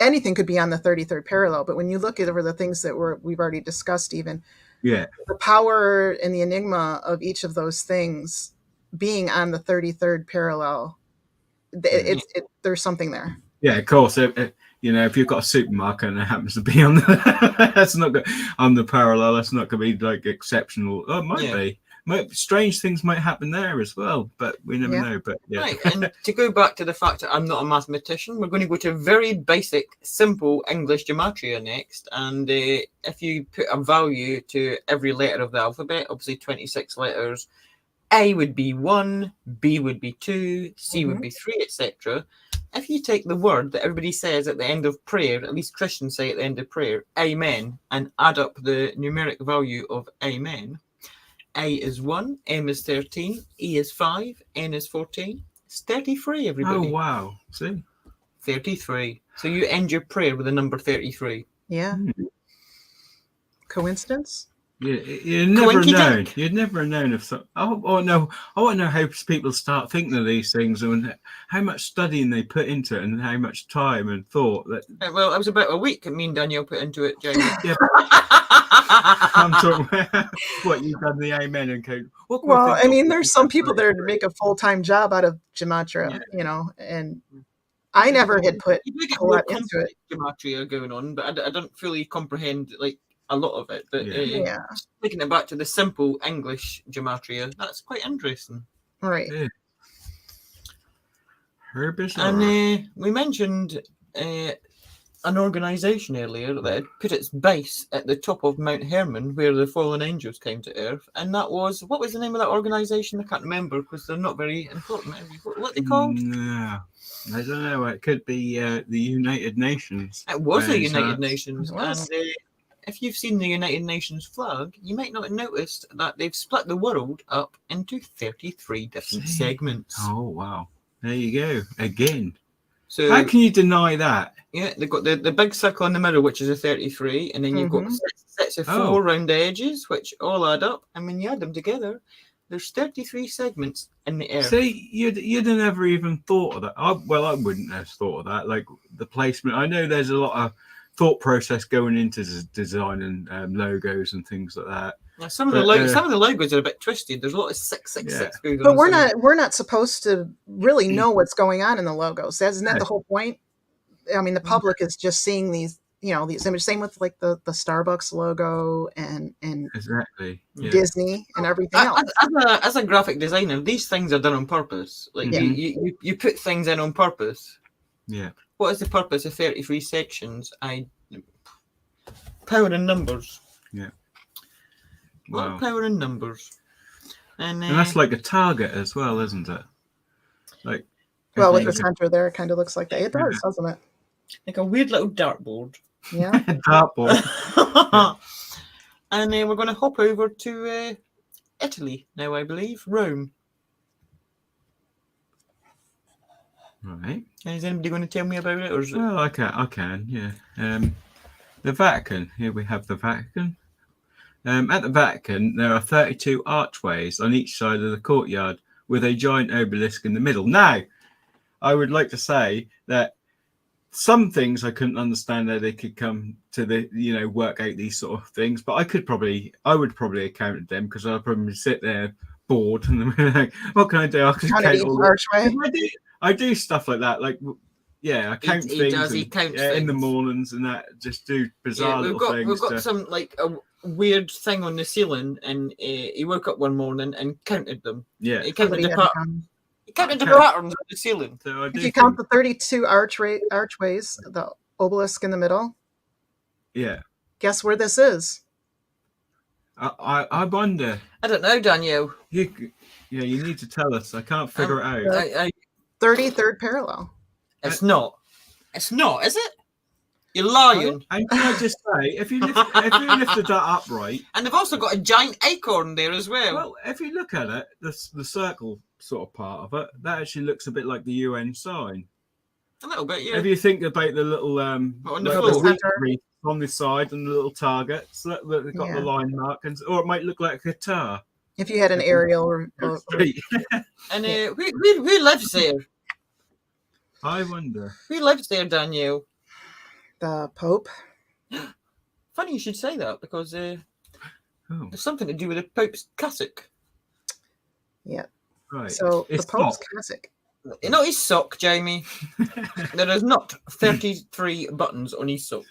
anything could be on the 33rd parallel, but when you look at over the things that we've already discussed, even, the power and the enigma of each of those things being on the 33rd parallel there's something there. Yeah, of course. If you've got a supermarket and it happens to be on the that's not good on the parallel, that's not going to be like exceptional. Oh, it might be. Strange things might happen there as well, but we never know. But yeah. Right, and to go back to the fact that I'm not a mathematician, we're going to go to very basic, simple English gematria next. And if you put a value to every letter of the alphabet, obviously 26 letters, A would be 1, B would be 2, C would be 3, etc. If you take the word that everybody says at the end of prayer, at least Christians say at the end of prayer, Amen, and add up the numeric value of Amen, A is 1, M is 13, E is 5, N is 14. It's 33, everybody. Oh, wow. See? 33. So you end your prayer with the number 33. Yeah. Coincidence? Yeah, you'd never known. You'd never known if so. Oh no! I want to know how people start thinking of these things and how much studying they put into it and how much time and thought that. Well, it was about a week that me and Danielle put into it, Jamie. Yeah. I'm talking about what you've done the amen and code. Well, I mean, there's some people that make a full-time job out of gematria, and I never had put a lot into it. Gematria going on, but I don't fully comprehend like a lot of it. But taking it back to the simple English gematria, that's quite interesting. Right. Yeah. And we mentioned an organisation earlier that had put its base at the top of Mount Hermon, where the fallen angels came to Earth, and that was, what was the name of that organisation? I can't remember because they're not very important. What are they called? No, I don't know. It could be the United Nations. It was the United Nations, and if you've seen the United Nations flag, you might not have noticed that they've split the world up into 33 different segments. Oh, wow. There you go. Again. So how can you deny that? Yeah, they've got the big circle in the middle, which is a 33, and then you've got sets of 4 round edges, which all add up, and when you add them together, there's 33 segments in the Earth. See, you'd have never even thought of that. I wouldn't have thought of that. Like the placement. I know there's a lot of thought process going into designing logos and things like that. Yeah, some of the logos are a bit twisted. There's a lot of 666 going on. But we're not supposed to really know what's going on in the logos. Isn't that the whole point? I mean, the public is just seeing these images. Same with like the Starbucks logo and exactly Disney and everything else. As a graphic designer, these things are done on purpose. Like you put things in on purpose. Yeah. What is the purpose of 33 sections? Power in numbers. Yeah. Wow. Power in numbers. And that's like a target as well, isn't it? Like. Well, with the center there, it kind of looks like that. It does, doesn't it? Like a weird little dartboard. Yeah. Dartboard. And we're going to hop over to Italy now, I believe. Rome. Right. Is anybody going to tell me about it? Or is it... Well, I can, yeah. The Vatican. Here we have the Vatican. At the Vatican, there are 32 archways on each side of the courtyard with a giant obelisk in the middle. Now, I would like to say that some things I couldn't understand how they could come to work out these sort of things, but I would probably have counted them because I'd probably sit there bored and like, what can I do? I could count all archway. I do stuff like that. Like, I count things in the mornings and that. Just do bizarre little things. We've got some like a weird thing on the ceiling, and he woke up one morning and counted them. Yeah, he counted the patterns on the ceiling. So if you count the 32 archways, the obelisk in the middle. Yeah. Guess where this is? I wonder. I don't know, Danielle. You need to tell us. I can't figure it out. 33rd parallel. It's not. It's not, is it? You're lying. And can I just say, if you lifted that up right, and they've also got a giant acorn there as well. Well, if you look at it, the circle sort of part of it, that actually looks a bit like the UN sign. A little bit, yeah. If you think about the little on the floor on the side and the little targets that they've got the line mark, or it might look like a guitar. If you had an aerial or and who lives there? I wonder. Who lives there, Danielle? The Pope. Funny you should say that because there's something to do with the Pope's cassock. Yeah. Right. So the Pope's cassock Not his sock, Jamie. There is not 33 buttons on his sock.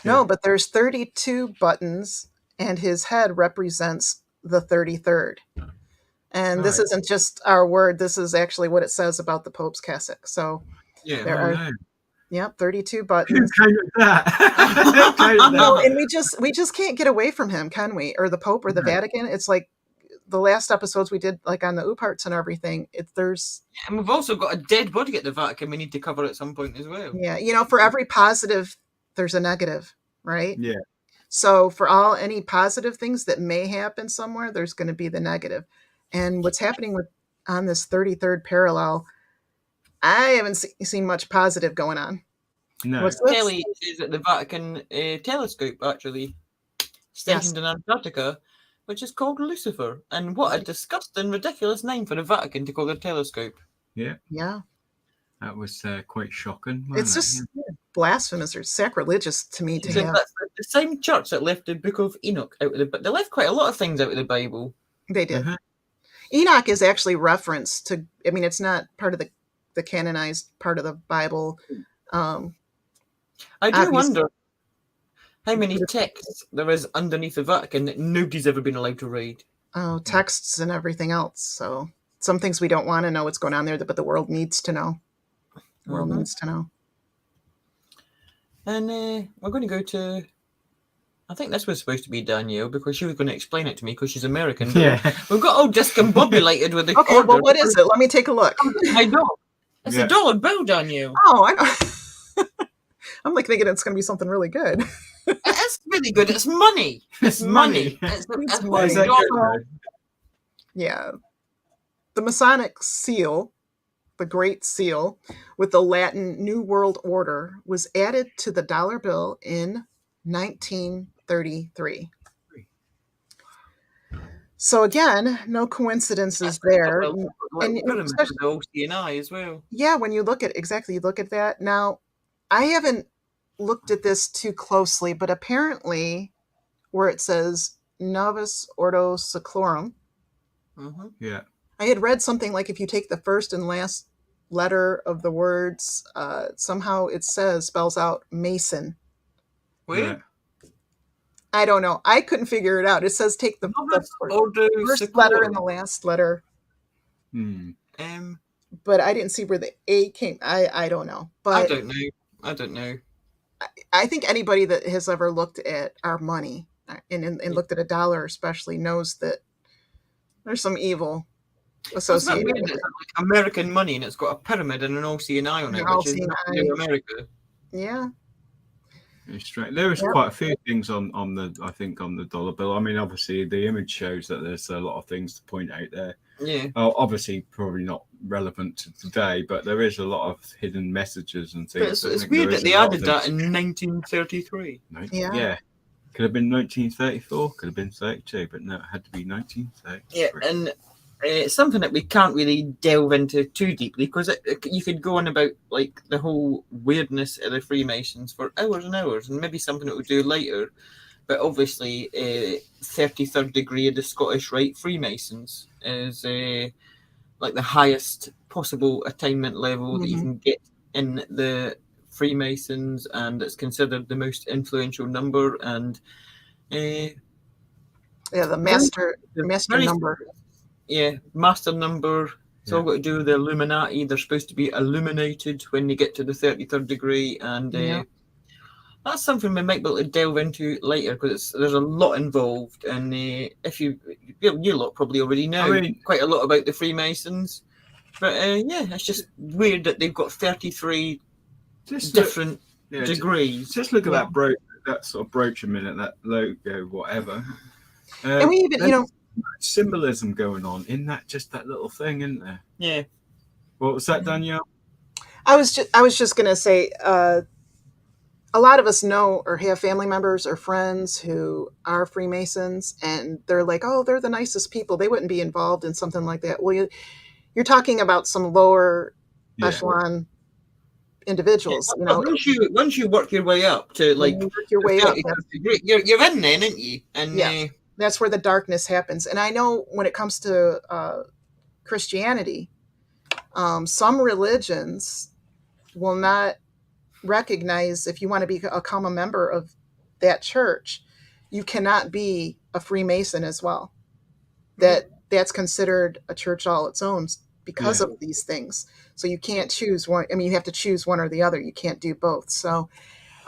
No, but there's 32 buttons, and his head represents the 33rd. And this isn't just our word. This is actually what it says about the Pope's cassock. So there are, 32 buttons. Kind of that. No, and we just can't get away from him, can we? Or the Pope or the Vatican. It's like the last episodes we did, like on the UParts and everything. And we've also got a dead body at the Vatican we need to cover at some point as well. Yeah, for every positive, there's a negative, right? Yeah. So for any positive things that may happen somewhere, there's going to be the negative. And what's happening on this 33rd parallel, I haven't seen much positive going on. No. Kelly is at the Vatican telescope, actually, stationed in Antarctica, which is called Lucifer. And what a disgusting, ridiculous name for the Vatican to call their telescope. Yeah. Yeah. That was quite shocking. It's just blasphemous or sacrilegious to me to have. That's the same church that left the Book of Enoch out of the Bible. They left quite a lot of things out of the Bible. They did. Enoch is actually referenced to, I mean, it's not part of the canonized part of the Bible. I do wonder how many texts there is underneath the Vatican that nobody's ever been allowed to read. Oh, texts and everything else. So some things we don't want to know what's going on there, but the world needs to know. The world needs to know. And we're going to go to, I think this was supposed to be Danielle, because she was going to explain it to me because she's American. Yeah. We've got all discombobulated with the Okay, order. well, what is it? Let me take a look. I know. It's a dollar bill, Danielle. Oh, I know. I'm like thinking it's going to be something really good. It's really good. It's money. It's money. It's money. Yeah. The Masonic seal, the Great Seal, with the Latin New World Order, was added to the dollar bill in 1933. So again, no coincidences there. And the OCNI as well. Yeah, when you look at that. Now, I haven't looked at this too closely, but apparently where it says Novus Ordo Seclorum, yeah, I had read something like if you take the first and last letter of the words, somehow it spells out Mason. Where? I don't know. I couldn't figure it out. It says take the first letter and the last letter. But I didn't see where the A came. I don't know. But I don't know. I think anybody that has ever looked at our money and looked at a dollar especially knows that there's some evil associated with it. It's like American money and it's got a pyramid and an OCNI on it, which is not New America. Yeah. There is quite a few things on the dollar bill. I mean, obviously the image shows that there's a lot of things to point out there. Yeah. Obviously, probably not relevant to today, but there is a lot of hidden messages and things. But it's weird that they added that in 1933. Yeah. Could have been 1934, could have been 32, but no, it had to be 1933. Yeah, and it's something that we can't really delve into too deeply because you could go on about like the whole weirdness of the Freemasons for hours and hours, and maybe something that we'll do later. But obviously, 33rd degree of the Scottish Rite Freemasons is like the highest possible attainment level that you can get in the Freemasons, and it's considered the most influential number. And the master number. Yeah, master number. It's all got to do with the Illuminati. They're supposed to be illuminated when they get to the 33rd degree, and that's something we might be able to delve into later because there's a lot involved. And if you lot probably already know quite a lot about the Freemasons, but it's just weird that they've got 33 different degrees. Just look at that brooch, that sort of brooch a minute, that logo, whatever. And we even, symbolism going on in that little thing, isn't there? Yeah. What was that, Danielle? I was just gonna say, a lot of us know or have family members or friends who are Freemasons, and they're like, "Oh, they're the nicest people. They wouldn't be involved in something like that." Well, you're talking about some lower echelon individuals. Once you work your way up to you're in then, aren't you? And that's where the darkness happens. And I know when it comes to Christianity, Some religions will not recognize, if you want to become a member of that church, you cannot be a Freemason as well. That's considered a church all its own because of these things. So you can't choose one. I mean, you have to choose one or the other. You can't do both. So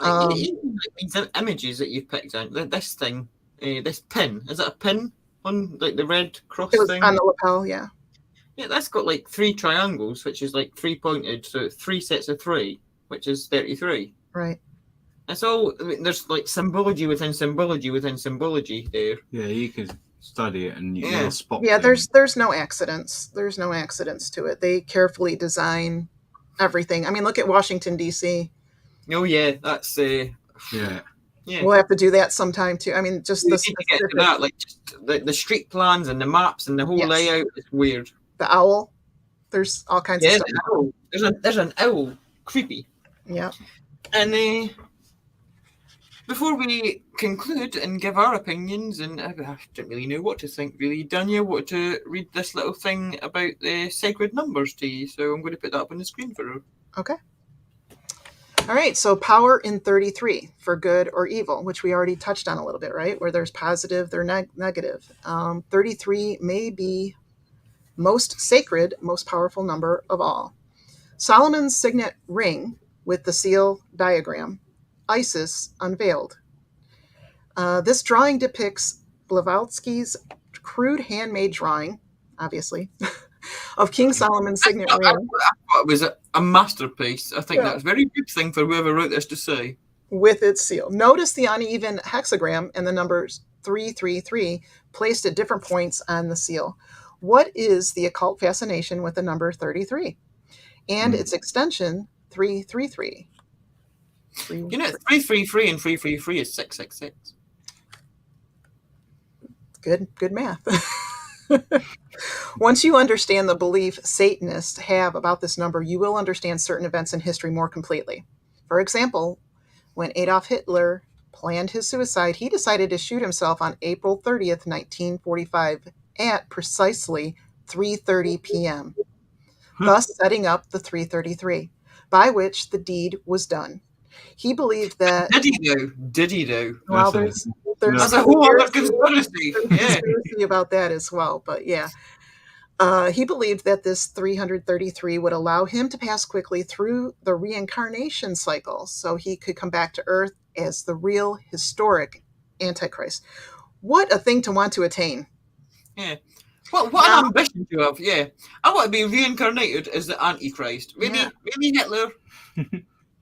even these images that you've picked out, this thing, this pin, is it a pin on like the red cross thing? On the lapel, yeah. Yeah, that's got like 3 triangles, which is like 3 pointed, so 3 sets of 3, which is 33. Right. It's all, I mean, there's like symbology within symbology within symbology there. Yeah, you can study it and you'll spot. Yeah, there's no accidents. There's no accidents to it. They carefully design everything. I mean, look at Washington, D.C. Oh, yeah, that's... Yeah. We'll have to do that sometime too. I mean, just the get to that, like just the street plans and the maps and the whole layout is weird. The owl, there's all kinds of stuff. The owl. There's an owl, creepy. Yeah. And before we conclude and give our opinions, and I don't really know what to think, really, Danielle wanted to read this little thing about the sacred numbers to you, so I'm going to put that up on the screen for her. Okay. All right, so power in 33 for good or evil, which we already touched on a little bit, right? Where there's positive, there's negative. 33 may be most sacred, most powerful number of all. Solomon's signet ring with the seal diagram, Isis unveiled. This drawing depicts Blavatsky's crude handmade drawing, obviously, of King Solomon's signet ring. I thought it was a masterpiece. I think that's a very good thing for whoever wrote this to say. With its seal. Notice the uneven hexagram and the numbers 333 placed at different points on the seal. What is the occult fascination with the number 33 and its extension 333? You know, 333 and 333 is 666. Good math. Once you understand the belief Satanists have about this number, you will understand certain events in history more completely. For example, when Adolf Hitler planned his suicide, he decided to shoot himself on April 30th, 1945 at precisely 3:30 p.m., thus setting up the 333, by which the deed was done. He believed that... Did he though? Well, there's a whole other conspiracy. Conspiracy about that as well, but yeah. He believed that this 333 would allow him to pass quickly through the reincarnation cycle so he could come back to Earth as the real historic Antichrist. What a thing to want to attain. Yeah. What an ambition to have, yeah. I want to be reincarnated as the Antichrist. Really Hitler?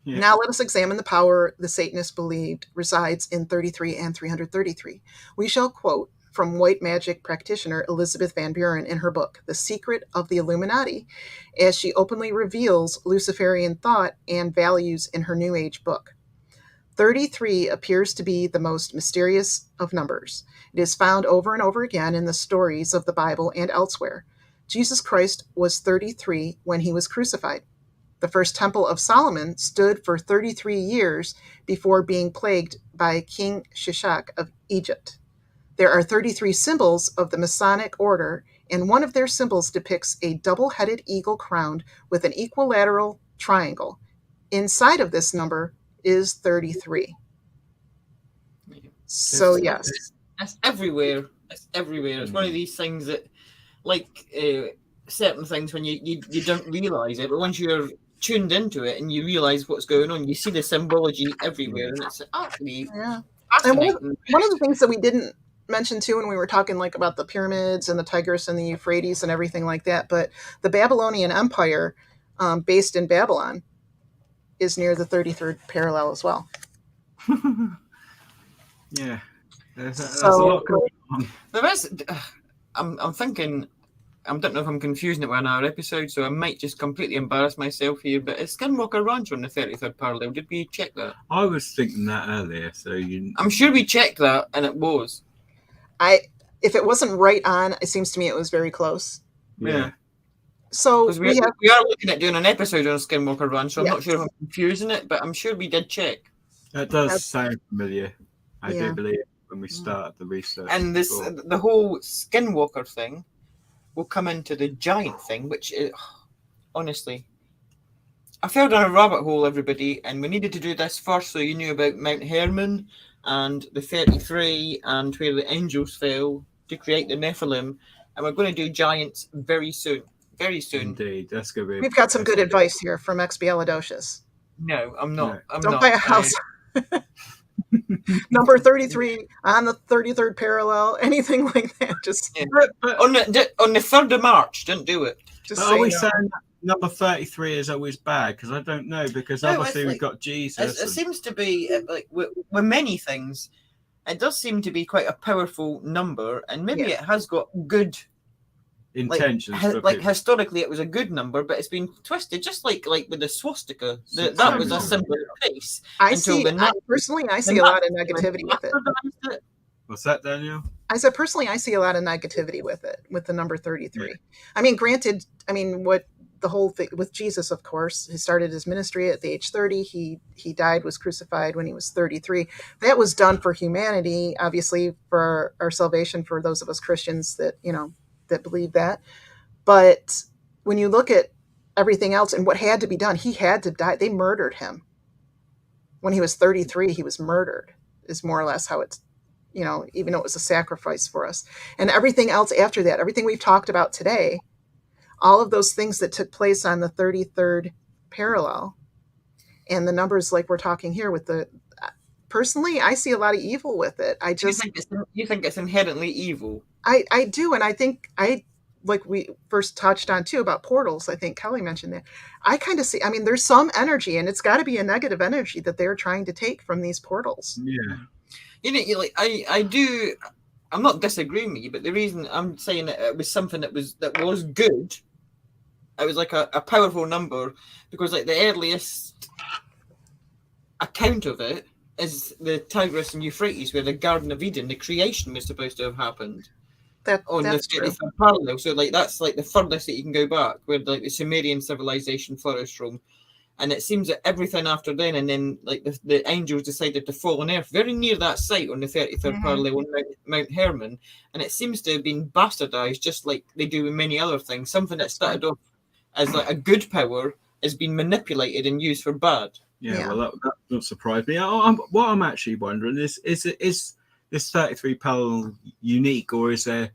Yeah. Now let us examine the power the Satanists believed resides in 33 and 333. We shall quote from white magic practitioner Elizabeth Van Buren in her book, The Secret of the Illuminati, as she openly reveals Luciferian thought and values in her New Age book. 33 appears to be the most mysterious of numbers. It is found over and over again in the stories of the Bible and elsewhere. Jesus Christ was 33 when he was crucified. The first temple of Solomon stood for 33 years before being plagued by King Shishak of Egypt. There are 33 symbols of the Masonic order, and one of their symbols depicts a double-headed eagle crowned with an equilateral triangle. Inside of this number is 33. So, yes. It's everywhere. It's everywhere. It's one of these things that, like certain things when you don't realise it, but once you're tuned into it and you realise what's going on, you see the symbology everywhere, and it's actually fascinating. And one of the things that we didn't mention too when we were talking like about the pyramids and the Tigris and the Euphrates and everything like that, but the Babylonian Empire, based in Babylon, is near the 33rd parallel as well. Yeah, there's a lot going on. There is. I'm thinking. I don't know if I'm confusing it with another episode, so I might just completely embarrass myself here. But is Skinwalker Ranch on the 33rd parallel? Did we check that? I was thinking that earlier, so I'm sure we checked that, and it was. If it wasn't right on, it seems to me it was very close. Yeah. So we are looking at doing an episode on Skinwalker Ranch, so I'm not sure if I'm confusing it, but I'm sure we did check. That does sound familiar. I do believe when we started the research. And the whole Skinwalker thing will come into the giant thing, which is honestly. I fell down a rabbit hole, everybody, and we needed to do this first so you knew about Mount Hermon and the 33 and where the angels fell to create the Nephilim. And we're going to do giants very soon. Very soon. Indeed, that's going to be. We've got some good advice here from Expialidocious. No, I'm not. No. I'm Don't not. buy a house. Number 33 on the 33rd parallel, anything like that. Just but on the 3rd of March, don't do it. Just are we saying that number 33 is always bad? Because I don't know. Because obviously we've got Jesus. It seems to be like with many things. It does seem to be quite a powerful number, and maybe it has got good intentions. Like historically, it was a good number, but it's been twisted, just like with the swastika. That was a symbol of peace. I see a lot of negativity with it. What's that, Danielle? I said personally, I see a lot of negativity with it, with the number 33. Yeah. I mean, granted, what the whole thing with Jesus, of course, he started his ministry at the age 30. He died, was crucified when he was 33. That was done for humanity, obviously for our salvation, for those of us Christians that, that believe that. But when you look at everything else and what had to be done, he had to die. They murdered him. When he was 33, he was murdered, is more or less how it's, even though it was a sacrifice for us. And everything else after that, everything we've talked about today, all of those things that took place on the 33rd parallel and the numbers like we're talking here with personally, I see a lot of evil with it. You think it's inherently evil? I do. And I think like we first touched on too about portals. I think Kelly mentioned that. I kind of see, there's some energy, and it's got to be a negative energy that they're trying to take from these portals. Yeah. I do. I'm not disagreeing with you, but the reason I'm saying it was something that was good. It was like a powerful number, because like the earliest account of it is the Tigris and Euphrates, where the Garden of Eden, the creation, was supposed to have happened. That's the 33rd parallel. So like that's like the furthest that you can go back, where like the Sumerian civilization flourished from. And it seems that everything after then, and then like the angels decided to fall on Earth very near that site on the 33rd parallel on Mount Hermon, and it seems to have been bastardized, just like they do with many other things. Something that started off as like a good power has been manipulated and used for bad. Yeah. Well, that doesn't surprise me. What I'm actually wondering is this 33 parallel unique, or is there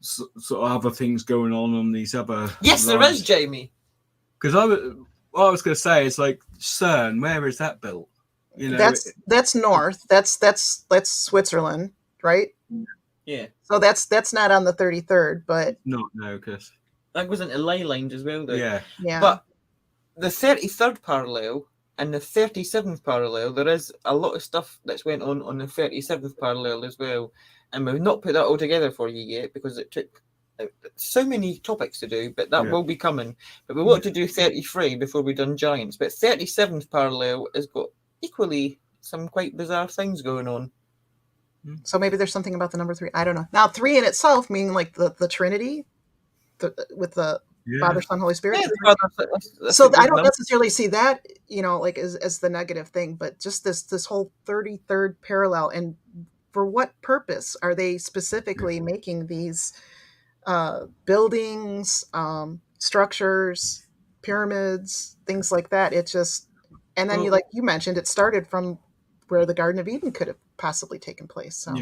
sort of other things going on these other? Yes, lines? There is, Jamie. Because what I was going to say is like CERN. Where is that built? That's north. That's Switzerland, right? Yeah. So that's not on the 33rd, but no, because that goes into ley lines as well, though. Yeah. But the 33rd parallel and the 37th parallel, there is a lot of stuff that's went on the 37th parallel as well, and we've not put that all together for you yet because it took so many topics to do, but that will be coming. But we want to do 33 before we've done giants. But 37th parallel has got equally some quite bizarre things going on. So maybe there's something about the number 3. I don't know. Now 3 in itself, meaning like the Trinity, with the Father, Son, Holy Spirit. Yeah, that's so I don't necessarily see that, like as the negative thing, but just this whole 33rd parallel, and for what purpose are they specifically making these buildings, structures, pyramids, things like that? It just, and then you mentioned, it started from where the Garden of Eden could have possibly taken place. So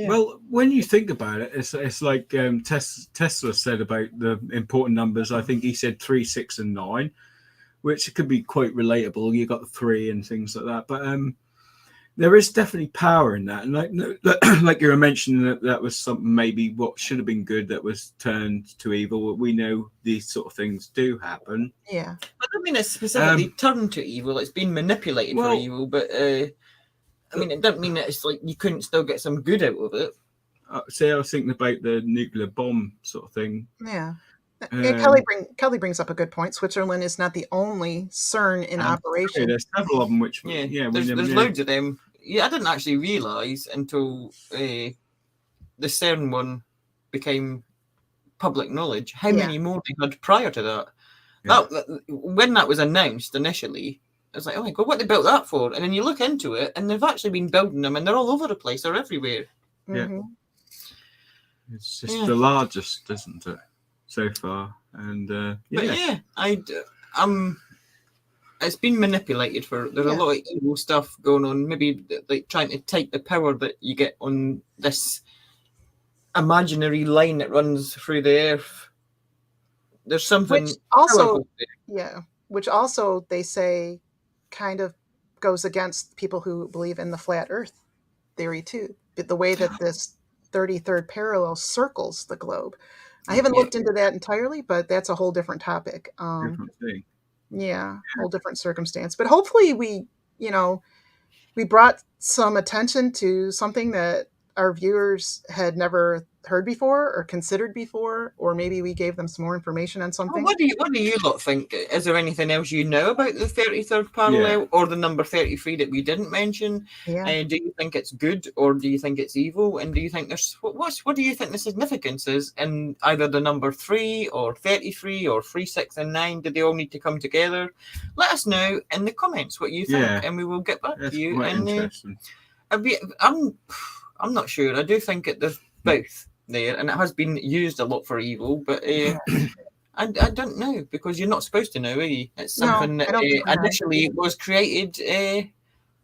well, when you think about it, it's like Tesla said about the important numbers. I think he said 3, 6, and 9, which could be quite relatable. You got the 3 and things like that, but there is definitely power in that. And like you were mentioning, that was something maybe what should have been good that was turned to evil. We know these sort of things do happen. Yeah. I don't mean it's specifically turned to evil. It's been manipulated for evil, but I mean, it doesn't mean that it's like you couldn't still get some good out of it. See, I was thinking about the nuclear bomb sort of thing. Yeah. Kelly brings up a good point. Switzerland is not the only CERN in operation. There's several of them, which there's loads of them. Yeah, I didn't actually realise until the CERN one became public knowledge how many more they had prior to that. That when that was announced initially, I was like, oh my God, what they built that for? And then you look into it, and they've actually been building them, and they're all over the place. They're everywhere. Yeah. It's just the largest, isn't it, so far? And it's been manipulated there's a lot of evil stuff going on, maybe like trying to take the power that you get on this imaginary line that runs through the earth. There's something which also they say kind of goes against people who believe in the flat earth theory too, the way that this 33rd parallel circles the globe. I haven't looked into that entirely, but that's a whole different topic. Different thing. Whole different circumstance. But hopefully we brought some attention to something that our viewers had never heard before or considered before, or maybe we gave them some more information on something. What do you lot think? Is there anything else you know about the 33rd parallel or the number 33 that we didn't mention? Do you think it's good or do you think it's evil? And do you think there's what do you think the significance is in either the number 3 or 33 or 3, 6, and 9? Do they all need to come together? Let us know in the comments what you think, and we will get back to you. Interesting. I'm not sure. I do think there's both there, and it has been used a lot for evil, but I don't know, because you're not supposed to know, are you? It's something that initially was created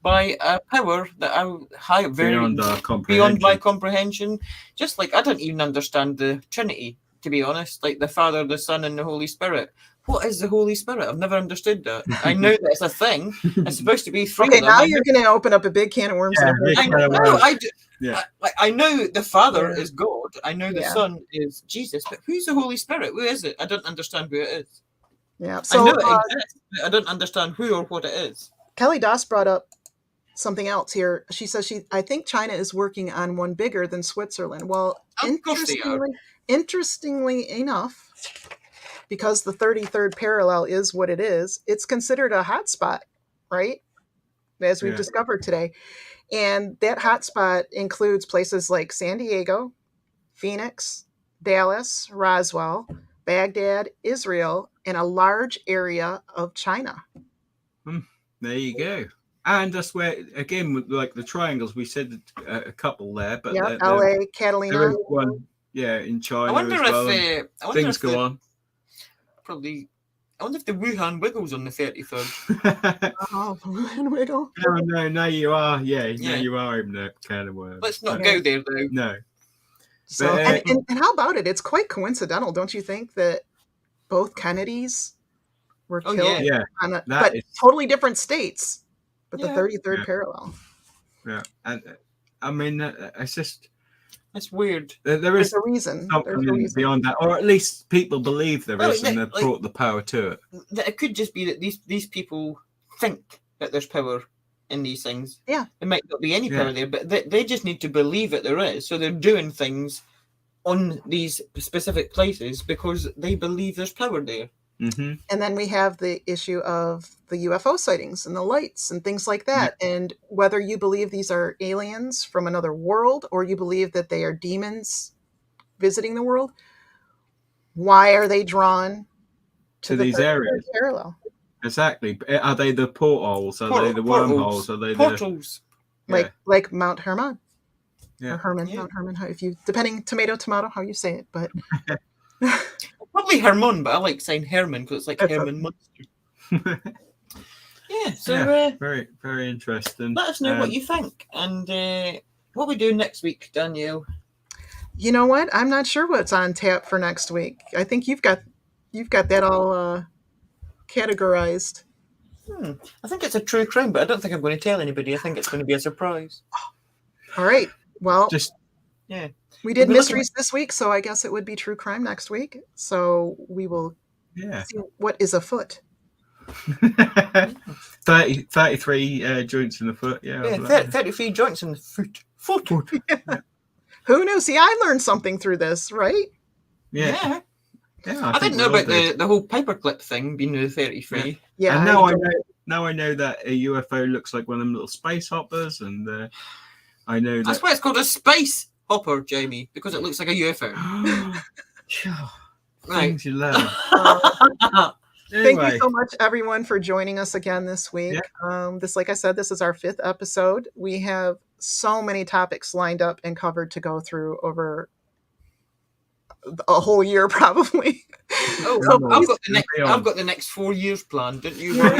by a power that beyond my comprehension. Just like I don't even understand the Trinity, to be honest, like the Father, the Son, and the Holy Spirit. What is the Holy Spirit? I've never understood that. I know that it's a thing. It's supposed to be 3 of them. Now you're going to open up a big can of worms. I know the Father is God. I know the Son is Jesus. But who's the Holy Spirit? Who is it? I don't understand who it is. Yeah. So I know it exists, but I don't understand who or what it is. Kelly Doss brought up something else here. She says I think China is working on one bigger than Switzerland. Well, interestingly enough, because the 33rd parallel is what it is, it's considered a hotspot, right? As we've discovered today. And that hotspot includes places like San Diego, Phoenix, Dallas, Roswell, Baghdad, Israel, and a large area of China. There you go. And that's where, again, like the triangles, we said a couple there, but LA, Catalina. There is one, in China. I wonder if things go on. Probably. I wonder if the Wuhan wiggles on the 33rd. Oh, Wuhan wiggle. No, you are. Yeah, you are in that kind of world. Let's not go there, though. No. So, and how about it? It's quite coincidental, don't you think, that both Kennedys were killed? But totally different states. But the 33rd parallel. Yeah, and I mean, it's just. That's weird. There's a reason. Beyond that, or at least people believe there is, and they've brought the power to it. It could just be that these people think that there's power in these things. Yeah. There might not be any power there, but they just need to believe that there is. So they're doing things on these specific places because they believe there's power there. Mm-hmm. And then we have the issue of the UFO sightings and the lights and things like that. Yeah. And whether you believe these are aliens from another world or you believe that they are demons visiting the world, why are they drawn to these areas? Parallel? Exactly. Are they the portholes? Are they the wormholes? Are they portals? Like Mount Hermon. Yeah. Or Hermon, Mount Hermon, depending tomato, how you say it, but probably Hermon, but I like saying Herman because it's like Herman Munster. Very, very interesting. Let us know what you think, and what we do next week, Danielle. You know what? I'm not sure what's on tap for next week. I think you've got that all categorized. I think it's a true crime, but I don't think I'm going to tell anybody. I think it's going to be a surprise. All right. Well, we did mysteries this week, so I guess it would be true crime next week. So we will see what is afoot. 33 joints in the foot. 33 joints in the foot. Who knew? See, I learned something through this, right? Yeah. I didn't know about the whole paperclip thing being the 33. Yeah. And now I know that a UFO looks like one of them little space hoppers, and I know that's why it's called a space hopper, Jamie, because it looks like a UFO. Things you learn. Thank you so much, everyone, for joining us again this week. Like I said, this is our 5th episode. We have so many topics lined up and covered to go through over a whole year probably. Oh, So I've got the next 4 years planned. Don't you worry.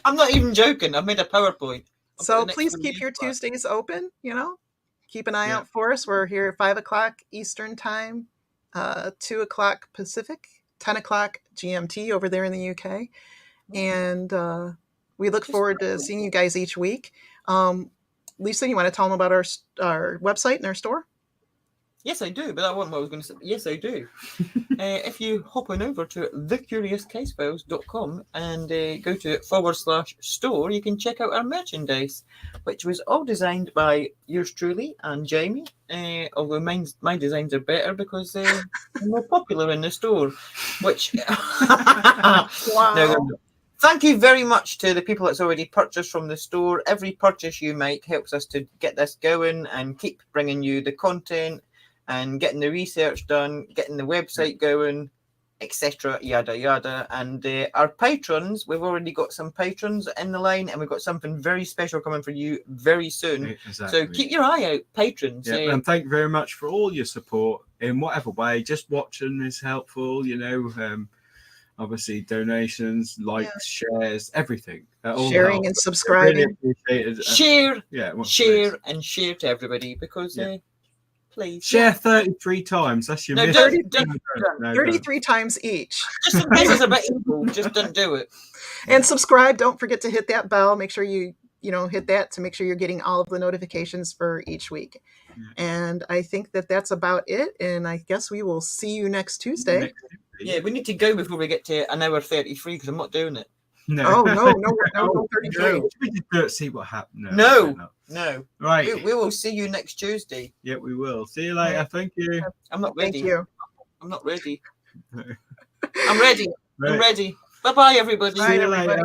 I'm not even joking. I've made a PowerPoint. So please keep your Tuesdays open. Keep an eye out for us. We're here at 5:00 Eastern time, 2:00 Pacific, 10:00 GMT over there in the UK, and we look forward to seeing you guys each week. Lisa, you want to tell them about our website and our store? Yes, I do, but that wasn't what I was going to say. Yes, I do. If you hop on over to thecuriouscasefiles.com and go to /store, you can check out our merchandise, which was all designed by yours truly and Jamie. Although my designs are better because they're more popular in the store. Which Wow. No, thank you very much to the people that's already purchased from the store. Every purchase you make helps us to get this going and keep bringing you the content and getting the research done, getting the website going, etc., yada yada. And our patrons, we've already got some patrons in the line, and we've got something very special coming for you very soon. Exactly. So keep your eye out, patrons. And thank you very much for all your support in whatever way. Just watching is helpful, obviously donations, likes, shares, everything. Sharing and subscribing. Really share and share to everybody because please share 33 times. That's your mission. 33 times each. Just in case it's a bit evil, just don't do it. And subscribe. Don't forget to hit that bell. Make sure you hit that to make sure you're getting all of the notifications for each week. And I think that that's about it. And I guess we will see you next Tuesday. Yeah, we need to go before we get to an hour 33 because I'm not doing it. No. No, 33. We just see what happens. No. Right. We will see you next Tuesday. Yeah, we will. See you later. Thank you. I'm not ready. Thank you. I'm not ready. I'm ready. I'm ready. Bye-bye, everybody. Bye, everybody.